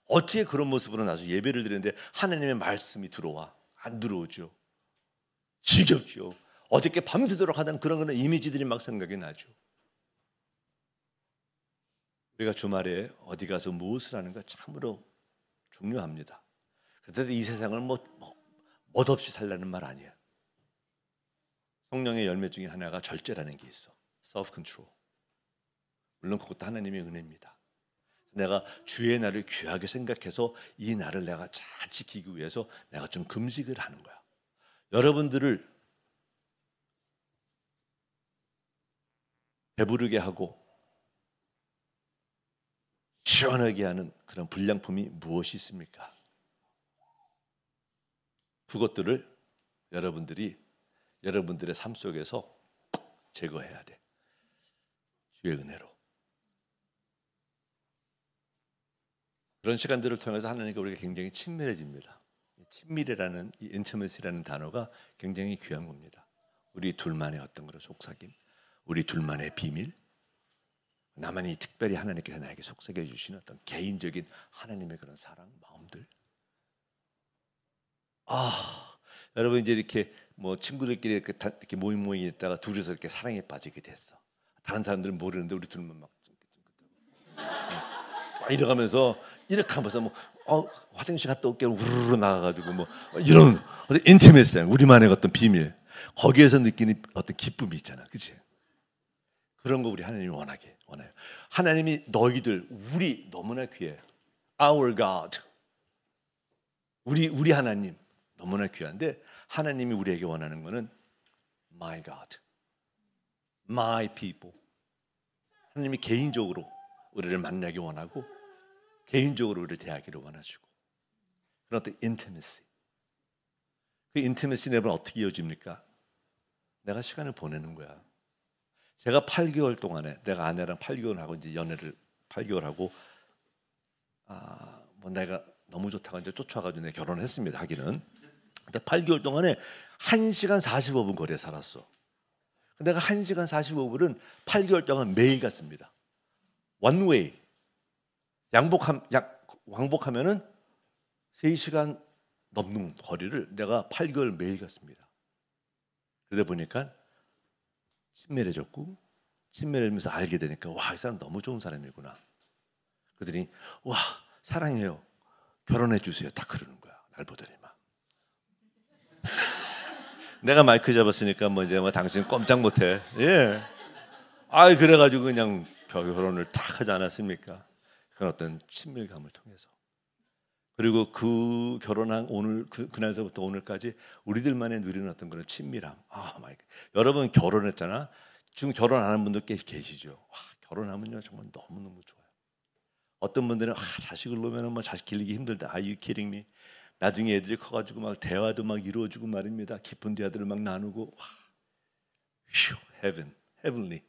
Speaker 1: 어떻게 그런 모습으로 나서 예배를 드리는데 하나님의 말씀이 들어와? 안 들어오죠. 지겹죠. 어저께 밤새도록 하던 그런 이미지들이 막 생각이 나죠. 우리가 주말에 어디 가서 무엇을 하는가 참으로 중요합니다. 그런데 이 세상을 멋없이 살라는 말 아니야. 성령의 열매 중에 하나가 절제라는 게 있어. self control. 물론 그것도 하나님의 은혜입니다. 내가 주의 날을 귀하게 생각해서 이 날을 내가 잘 지키기 위해서 내가 좀 금식을 하는 거야. 여러분들을 배부르게 하고 시원하게 하는 그런 불량품이 무엇이 있습니까? 그것들을 여러분들의 삶 속에서 제거해야 돼. 주의 은혜로. 그런 시간들을 통해서 하나님과 우리가 굉장히 친밀해집니다. 친밀이라는, 이 intimacy라는 단어가 굉장히 귀한 겁니다. 우리 둘만의 어떤 그런 속삭임, 우리 둘만의 비밀, 나만이 특별히 하나님께서 나에게 속삭여 주시는 어떤 개인적인 하나님의 그런 사랑, 마음들. 여러분 이제 이렇게 뭐 친구들끼리 이렇게 모임 있다가 둘이서 이렇게 사랑에 빠지게 됐어. 다른 사람들은 모르는데 우리 둘만 막 이러가면서 이렇게 하면서 화장실 갔다 올게 우르르 나가가지고 이런 인티메이션, 우리만의 어떤 비밀. 거기에서 느끼는 어떤 기쁨이 있잖아, 그렇지? 그런 거 우리 하나님이 원해요. 하나님이 너희들 우리 너무나 귀해. Our God, 우리 하나님 너무나 귀한데 하나님이 우리에게 원하는 거는 My God, My people. 하나님이 개인적으로 우리를 만나기 원하고 개인적으로 우리를 대하기를 원하시고 그런 어떤 intimacy. 그 intimacy 내부는 어떻게 이어집니까? 내가 시간을 보내는 거야. 제가 8개월 동안에 내가 아내랑 8개월 하고 이제 연애를 8개월 하고 뭐 내가 너무 좋다고 이제 쫓아가지고 내가 결혼을 했습니다. 하기는. 근데 8개월 동안에 1시간 45분 거리에 살았어. 내가 1시간 45분은 8개월 동안 매일 갔습니다. One way. 왕복하면은 3시간 넘는 거리를 내가 8개월 매일 갔습니다. 그러다 보니까 친밀해졌고 친밀해지면서 알게 되니까 와, 이 사람 너무 좋은 사람이구나. 그러더니 와, 사랑해요. 결혼해 주세요. 딱 그러는 거야. 날 보더니 막. 내가 마이크 잡았으니까 뭐 이제 뭐 당신 꼼짝 못해. 예. 아이 그래가지고 그냥 결혼을 딱 하지 않았습니까? 그런 어떤 친밀감을 통해서. 그리고 그 결혼한 오늘 그날서부터 오늘까지 우리들만의 누리는 어떤 그런 친밀함. 마이 갓. 여러분 결혼했잖아. 지금 결혼 안 한 분들 계시죠. 와, 결혼하면요 정말 너무너무 좋아요. 어떤 분들은 자식을 놓으면 뭐 자식 기르기 힘들다. Are you kidding me? 나중에 애들이 커가지고 막 대화도 막 이루어지고 말입니다. 깊은 대화들을 막 나누고 와, 휴, heavenly.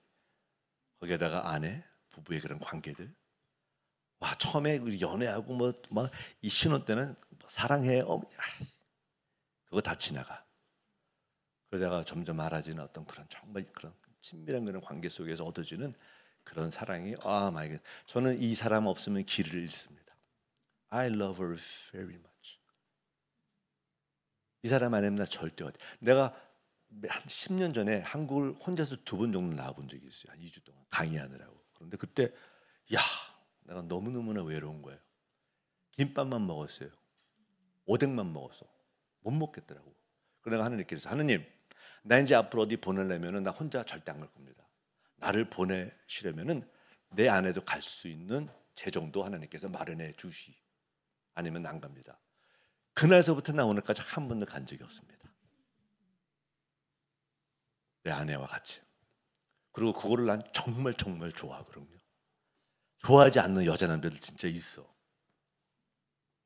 Speaker 1: 거기에다가 아내, 부부의 그런 관계들. 와, 처음에 우리 연애하고 뭐 막 이 신혼 때는 사랑해, 그거 다 지나가. 그러다가 점점 많아지는 어떤 그런 정말 그런 친밀한 그런 관계 속에서 얻어지는 그런 사랑이 마이 갓. 저는 이 사람 없으면 길을 잃습니다. I love her very much. 이 사람 아니면 나 절대 어디. 내가 한 10년 전에 한국을 혼자서 2번 정도 나와본 적이 있어요. 한 2주 동안 강의하느라고. 그런데 그때 내가 너무너무나 외로운 거예요. 김밥만 먹었어요. 오뎅만 먹었어. 못 먹겠더라고. 그래서 내가 하나님께서 하나님, 나 이제 앞으로 어디 보내려면 나 혼자 절대 안 갈 겁니다. 나를 보내시려면은 내 안에도 갈 수 있는 재정도 하나님께서 마련해 주시. 아니면 안 갑니다. 그날서부터 나 오늘까지 한 번도 간 적이 없습니다. 내 아내와 같이. 그리고 그거를 난 정말 정말 좋아하거든요. 좋아하지 않는 여자 남자들 진짜 있어.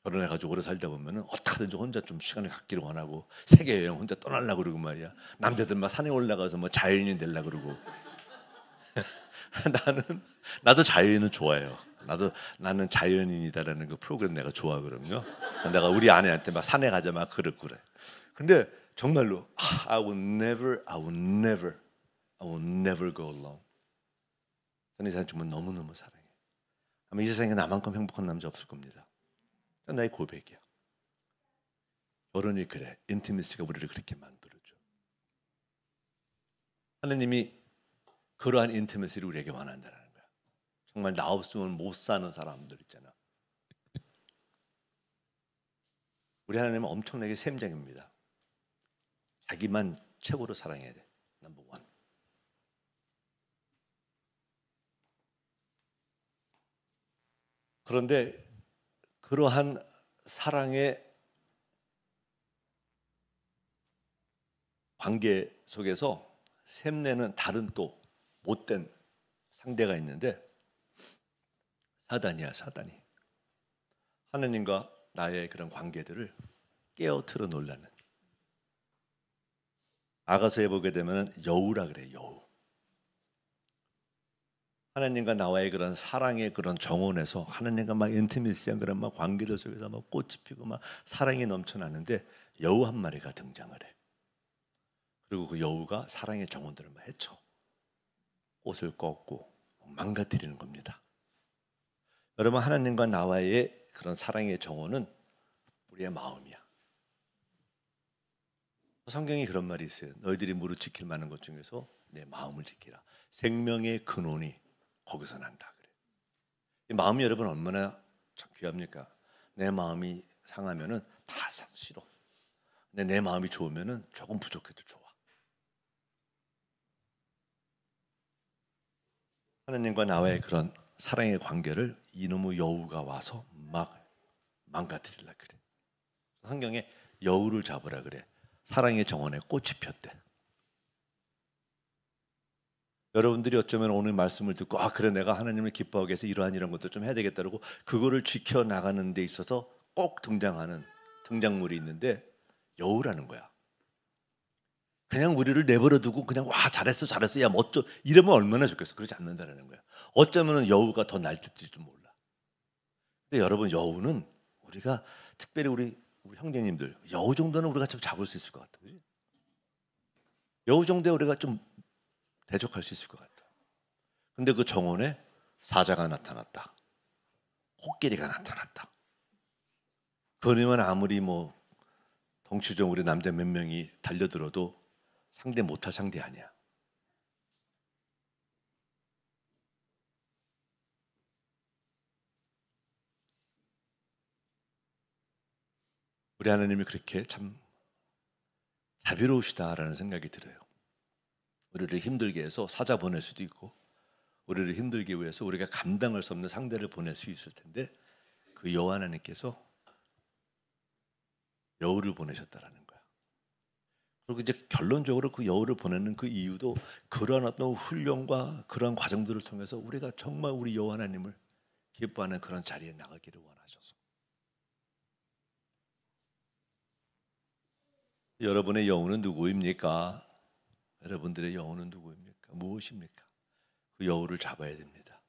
Speaker 1: 결혼해가지고 오래 살다 보면은 어떻게든지 혼자 좀 시간을 갖기를 원하고 세계 여행 혼자 떠나려고 그러고 말이야. 남자들 막 산에 올라가서 뭐 자연인 되려고 그러고. 나도 자연인을 좋아해요. 나는 자연인이다라는 그 프로그램 내가 좋아하거든요. 내가 우리 아내한테 막 산에 가자 막 그래. 근데 정말로 I will never go alone. 저는 이 사람 정말 너무너무 사랑해. 아마 이 세상에 나만큼 행복한 남자 없을 겁니다. 나의 고백이야. 결혼이 그래. 인티미시가 우리를 그렇게 만들어줘. 하나님이 그러한 인티미시를 우리에게 원한다는 거야. 정말 나 없으면 못 사는 사람들 있잖아. 우리 하나님은 엄청나게 셈장입니다. 자기만 최고로 사랑해야 돼. 넘버 원. 그런데 그러한 사랑의 관계 속에서 샘내는 다른 또 못된 상대가 있는데 사단이야. 사단이 하나님과 나의 그런 관계들을 깨어틀어 놓으려는. 아가서에 보게 되면 여우라 그래. 여우. 하나님과 나와의 그런 사랑의 그런 정원에서 하나님과 막 인티미시한 그런 막 관계들 속에서 막 꽃이 피고 막 사랑이 넘쳐나는데 여우 한 마리가 등장을 해. 그리고 그 여우가 사랑의 정원들을 막 헤쳐 꽃을 꺾고 망가뜨리는 겁니다. 여러분, 하나님과 나와의 그런 사랑의 정원은 우리의 마음이야. 성경이 그런 말이 있어요. 너희들이 무릇 지킬 만한 것 중에서 내 마음을 지키라. 생명의 근원이 거기서 난다 그래. 이 마음이 여러분 얼마나 참 귀합니까? 내 마음이 상하면은 다 싫어. 근데 내 마음이 좋으면은 조금 부족해도 좋아. 하나님과 나와의 그런 사랑의 관계를 이놈의 여우가 와서 막 망가뜨리려 그래. 성경에 여우를 잡으라 그래. 사랑의 정원에 꽃이 폈대. 여러분들이 어쩌면 오늘 말씀을 듣고 그래 내가 하나님을 기뻐하기 위해서 이런 것도 좀 해야 되겠다고 그거를 지켜나가는 데 있어서 꼭 등장하는 등장물이 있는데 여우라는 거야. 그냥 우리를 내버려 두고 그냥 와 잘했어 야 멋져 이러면 얼마나 좋겠어. 그러지 않는다는 거야. 어쩌면 여우가 더 날뛸지도 몰라. 근데 여러분 여우는 우리가 특별히 우리 형제님들 여우 정도는 우리가 좀 잡을 수 있을 것 같아. 그치? 여우 정도에 우리가 좀 대적할 수 있을 것 같아. 근데 그 정원에 사자가 나타났다. 코끼리가 나타났다. 그러면 아무리 뭐 덩치종 우리 남자 몇 명이 달려들어도 상대 못할 상대 아니야. 우리 하나님이 그렇게 참 자비로우시다라는 생각이 들어요. 우리를 힘들게 해서 사자 보낼 수도 있고 우리를 힘들게 위해서 우리가 감당할 수 없는 상대를 보낼 수 있을 텐데 그 여호와 하나님께서 여우를 보내셨다라는 거야. 그리고 이제 결론적으로 그 여우를 보내는 그 이유도 그러한 어떤 훈련과 그러한 과정들을 통해서 우리가 정말 우리 여호와 하나님을 기뻐하는 그런 자리에 나가기를 원하셔서 여러분의 여우는 누구입니까? 여러분들의 여우는 누구입니까? 무엇입니까? 그 여우를 잡아야 됩니다.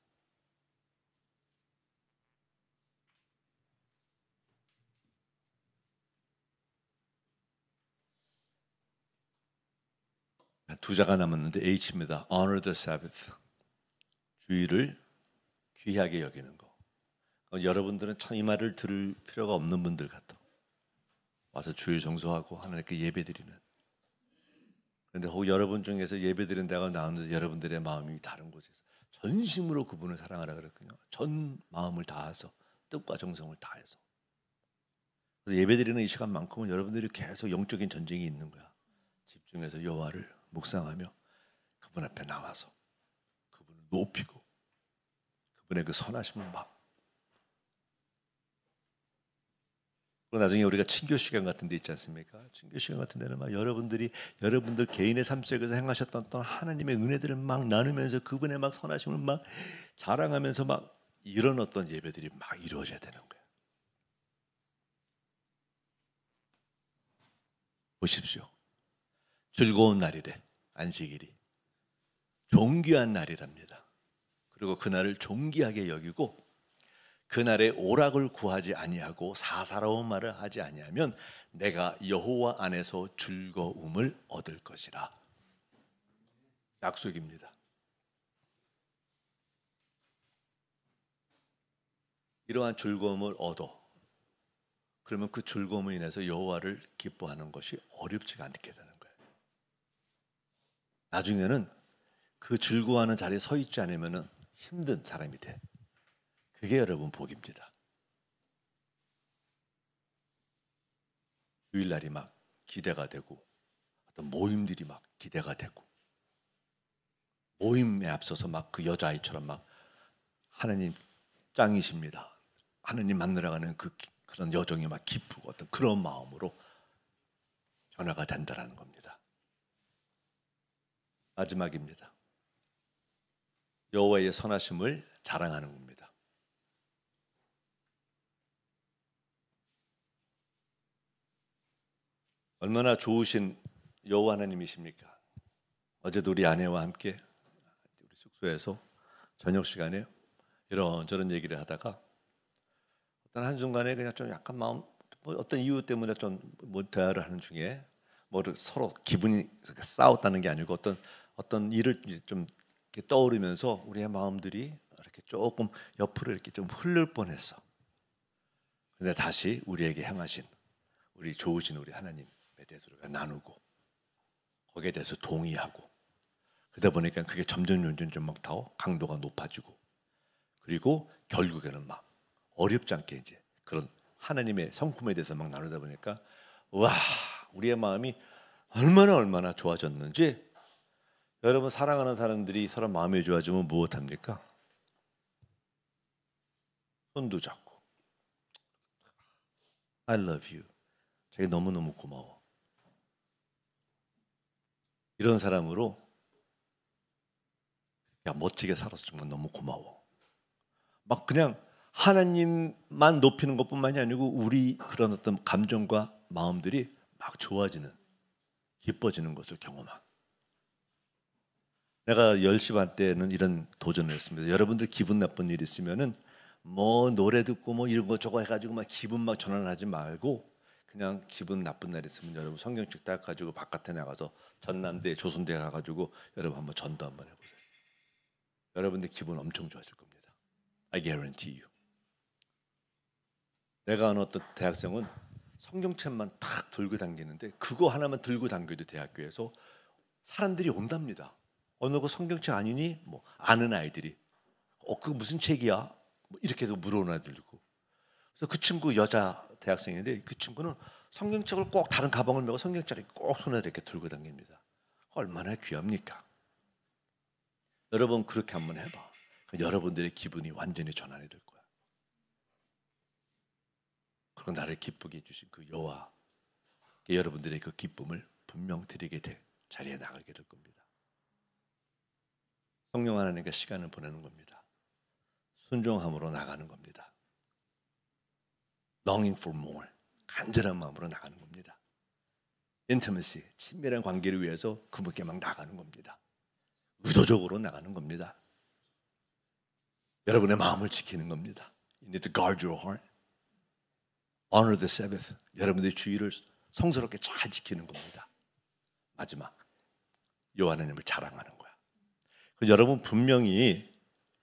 Speaker 1: 두 자가 남았는데 H입니다. Honor the Sabbath. 주일을 귀하게 여기는 거. 여러분들은 참 이 말을 들을 필요가 없는 분들 같아. 와서 주일 정소하고 하나님께 예배드리는. 그런데 혹 여러분 중에서 예배드린다고 나오는데 여러분들의 마음이 다른 곳에서 전심으로 그분을 사랑하라 그랬군요. 전 마음을 다해서 뜻과 정성을 다해서. 그래서 예배드리는 이 시간만큼은 여러분들이 계속 영적인 전쟁이 있는 거야. 집중해서 여호와를 묵상하며 그분 앞에 나와서 그분을 높이고 그분의 그 선하심을 막 그리고 나중에 우리가 친교 시간 같은 데 있지 않습니까? 친교 시간 같은 데는 막 여러분들 개인의 삶 속에서 행하셨던 어떤 하나님의 은혜들을 막 나누면서 그분의 막 선하심을 막 자랑하면서 막 이런 어떤 예배들이 막 이루어져야 되는 거예요. 보십시오. 즐거운 날이래. 안식일이 존귀한 날이랍니다. 그리고 그날을 존귀하게 여기고 그날에 오락을 구하지 아니하고 사사로운 말을 하지 아니하면 내가 여호와 안에서 즐거움을 얻을 것이라. 약속입니다. 이러한 즐거움을 얻어. 그러면 그 즐거움으로 인해서 여호와를 기뻐하는 것이 어렵지가 않게 되는 거예요. 나중에는 그 즐거워하는 자리에 서 있지 않으면 힘든 사람이 돼. 그게 여러분 복입니다. 주일날이 막 기대가 되고 어떤 모임들이 막 기대가 되고 모임에 앞서서 막 그 여자아이처럼 막 하나님 짱이십니다. 하나님 만나러 가는 그런 여정이 막 기쁘고 어떤 그런 마음으로 변화가 된다는 겁니다. 마지막입니다. 여호와의 선하심을 자랑하는 겁니다. 얼마나 좋으신 여호와 하나님이십니까? 어제도 우리 아내와 함께 우리 숙소에서 저녁 시간에 이런저런 얘기를 하다가 어떤 한순간에 그냥 좀 약간 마음 어떤 이유 때문에 좀 대화를 하는 중에 서로 기분이 싸웠다는 게 아니고 어떤 일을 좀 이렇게 떠오르면서 우리의 마음들이 이렇게 조금 옆으로 이렇게 좀 흐를 뻔했어. 근데 다시 우리에게 향하신 우리 좋으신 우리 하나님에 대해서 우리가 나누고 거기에 대해서 동의하고 그러다 보니까 그게 점점 좀 막 더 강도가 높아지고 그리고 결국에는 막 어렵지 않게 이제 그런 하나님의 성품에 대해서 막 나누다 보니까 와 우리의 마음이 얼마나 좋아졌는지 여러분, 사랑하는 사람들이 서로 마음이 좋아지면 무엇합니까? 손도 잡고 I love you. 자기 너무너무 고마워. 이런 사람으로 멋지게 살아서 정말 너무 고마워. 막 그냥 하나님만 높이는 것뿐만이 아니고 우리 그런 어떤 감정과 마음들이 막 좋아지는, 기뻐지는 것을 경험한. 내가 10시 반 때는 이런 도전을 했습니다. 여러분들 기분 나쁜 일 있으면은 뭐 노래 듣고 뭐 이런 거 저거 해가지고 막 기분 막 전환하지 말고 그냥 기분 나쁜 날 있으면 여러분 성경책 딱 가지고 바깥에 나가서 전남대 조선대 가가지고 여러분 한번 전도 한번 해보세요. 여러분들 기분 엄청 좋아질 겁니다. I guarantee you. 내가 아는 어떤 대학생은 성경책만 탁 들고 다니는데 그거 하나만 들고 다녀도 대학교에서 사람들이 온답니다. 어느 거 성경책 아니니? 뭐 아는 아이들이 그거 무슨 책이야? 뭐 이렇게 해서 물어나들고. 그래서 그 친구 여자 대학생인데 그 친구는 성경책을 꼭 다른 가방을 메고 성경책을 꼭 손에 이렇게 들고 다닙니다. 얼마나 귀합니까? 여러분 그렇게 한번 해봐. 여러분들의 기분이 완전히 전환이 될 거야. 그리고 나를 기쁘게 해주신 그 여호와, 여러분들의 그 기쁨을 분명 드리게 될 자리에 나가게 될 겁니다. 성령 하나님과 시간을 보내는 겁니다. 순종함으로 나가는 겁니다. Longing for more, 간절한 마음으로 나가는 겁니다. Intimacy, 친밀한 관계를 위해서 그분께 막 나가는 겁니다. 의도적으로 나가는 겁니다. 여러분의 마음을 지키는 겁니다. You need to guard your heart. Honor the Sabbath. 여러분들의 주의를 성스럽게 잘 지키는 겁니다. 마지막, 여호와 하나님을 자랑하는 거야. 그래서 여러분 분명히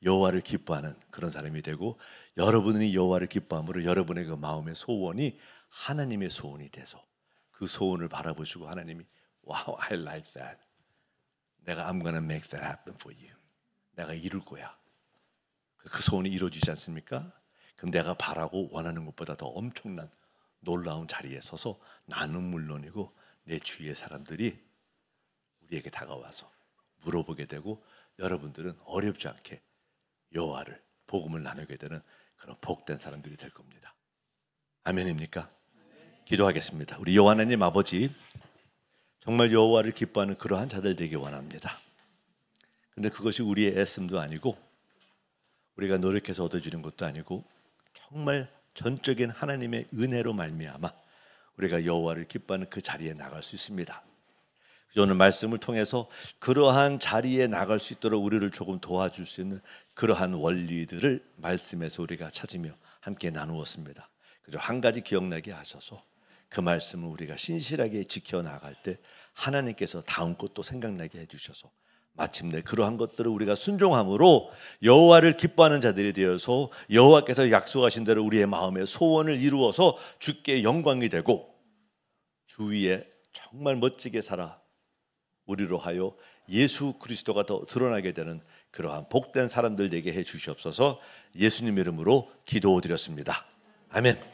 Speaker 1: 여호와를 기뻐하는 그런 사람이 되고 여러분이 여호와를 기뻐함으로 여러분의 그 마음의 소원이 하나님의 소원이 돼서 그 소원을 바라보시고 하나님이 Wow, I like that. 내가 I'm gonna make that happen for you. 내가 이룰 거야. 그 소원이 이루어지지 않습니까? 그럼 내가 바라고 원하는 것보다 더 엄청난 놀라운 자리에 서서 나는 물론이고 내 주위의 사람들이 우리에게 다가와서 물어보게 되고 여러분들은 어렵지 않게 여호와를 복음을 나누게 되는 그런 복된 사람들이 될 겁니다. 아멘입니까? 기도하겠습니다. 우리 여호와 하나님 아버지, 정말 여호와를 기뻐하는 그러한 자들 되기 원합니다. 근데 그것이 우리의 애씀도 아니고 우리가 노력해서 얻어지는 것도 아니고 정말 전적인 하나님의 은혜로 말미암아 우리가 여호와를 기뻐하는 그 자리에 나갈 수 있습니다. 오늘 말씀을 통해서 그러한 자리에 나갈 수 있도록 우리를 조금 도와줄 수 있는 그러한 원리들을 말씀에서 우리가 찾으며 함께 나누었습니다. 그저 한 가지 기억나게 하셔서 그 말씀을 우리가 신실하게 지켜나갈 때 하나님께서 다음 것도 생각나게 해주셔서 마침내 그러한 것들을 우리가 순종함으로 여호와를 기뻐하는 자들이 되어서 여호와께서 약속하신 대로 우리의 마음의 소원을 이루어서 주께 영광이 되고 주위에 정말 멋지게 살아 우리로 하여 예수 그리스도가 더 드러나게 되는 그러한 복된 사람들 되게 해 주시옵소서. 예수님 이름으로 기도드렸습니다. 아멘.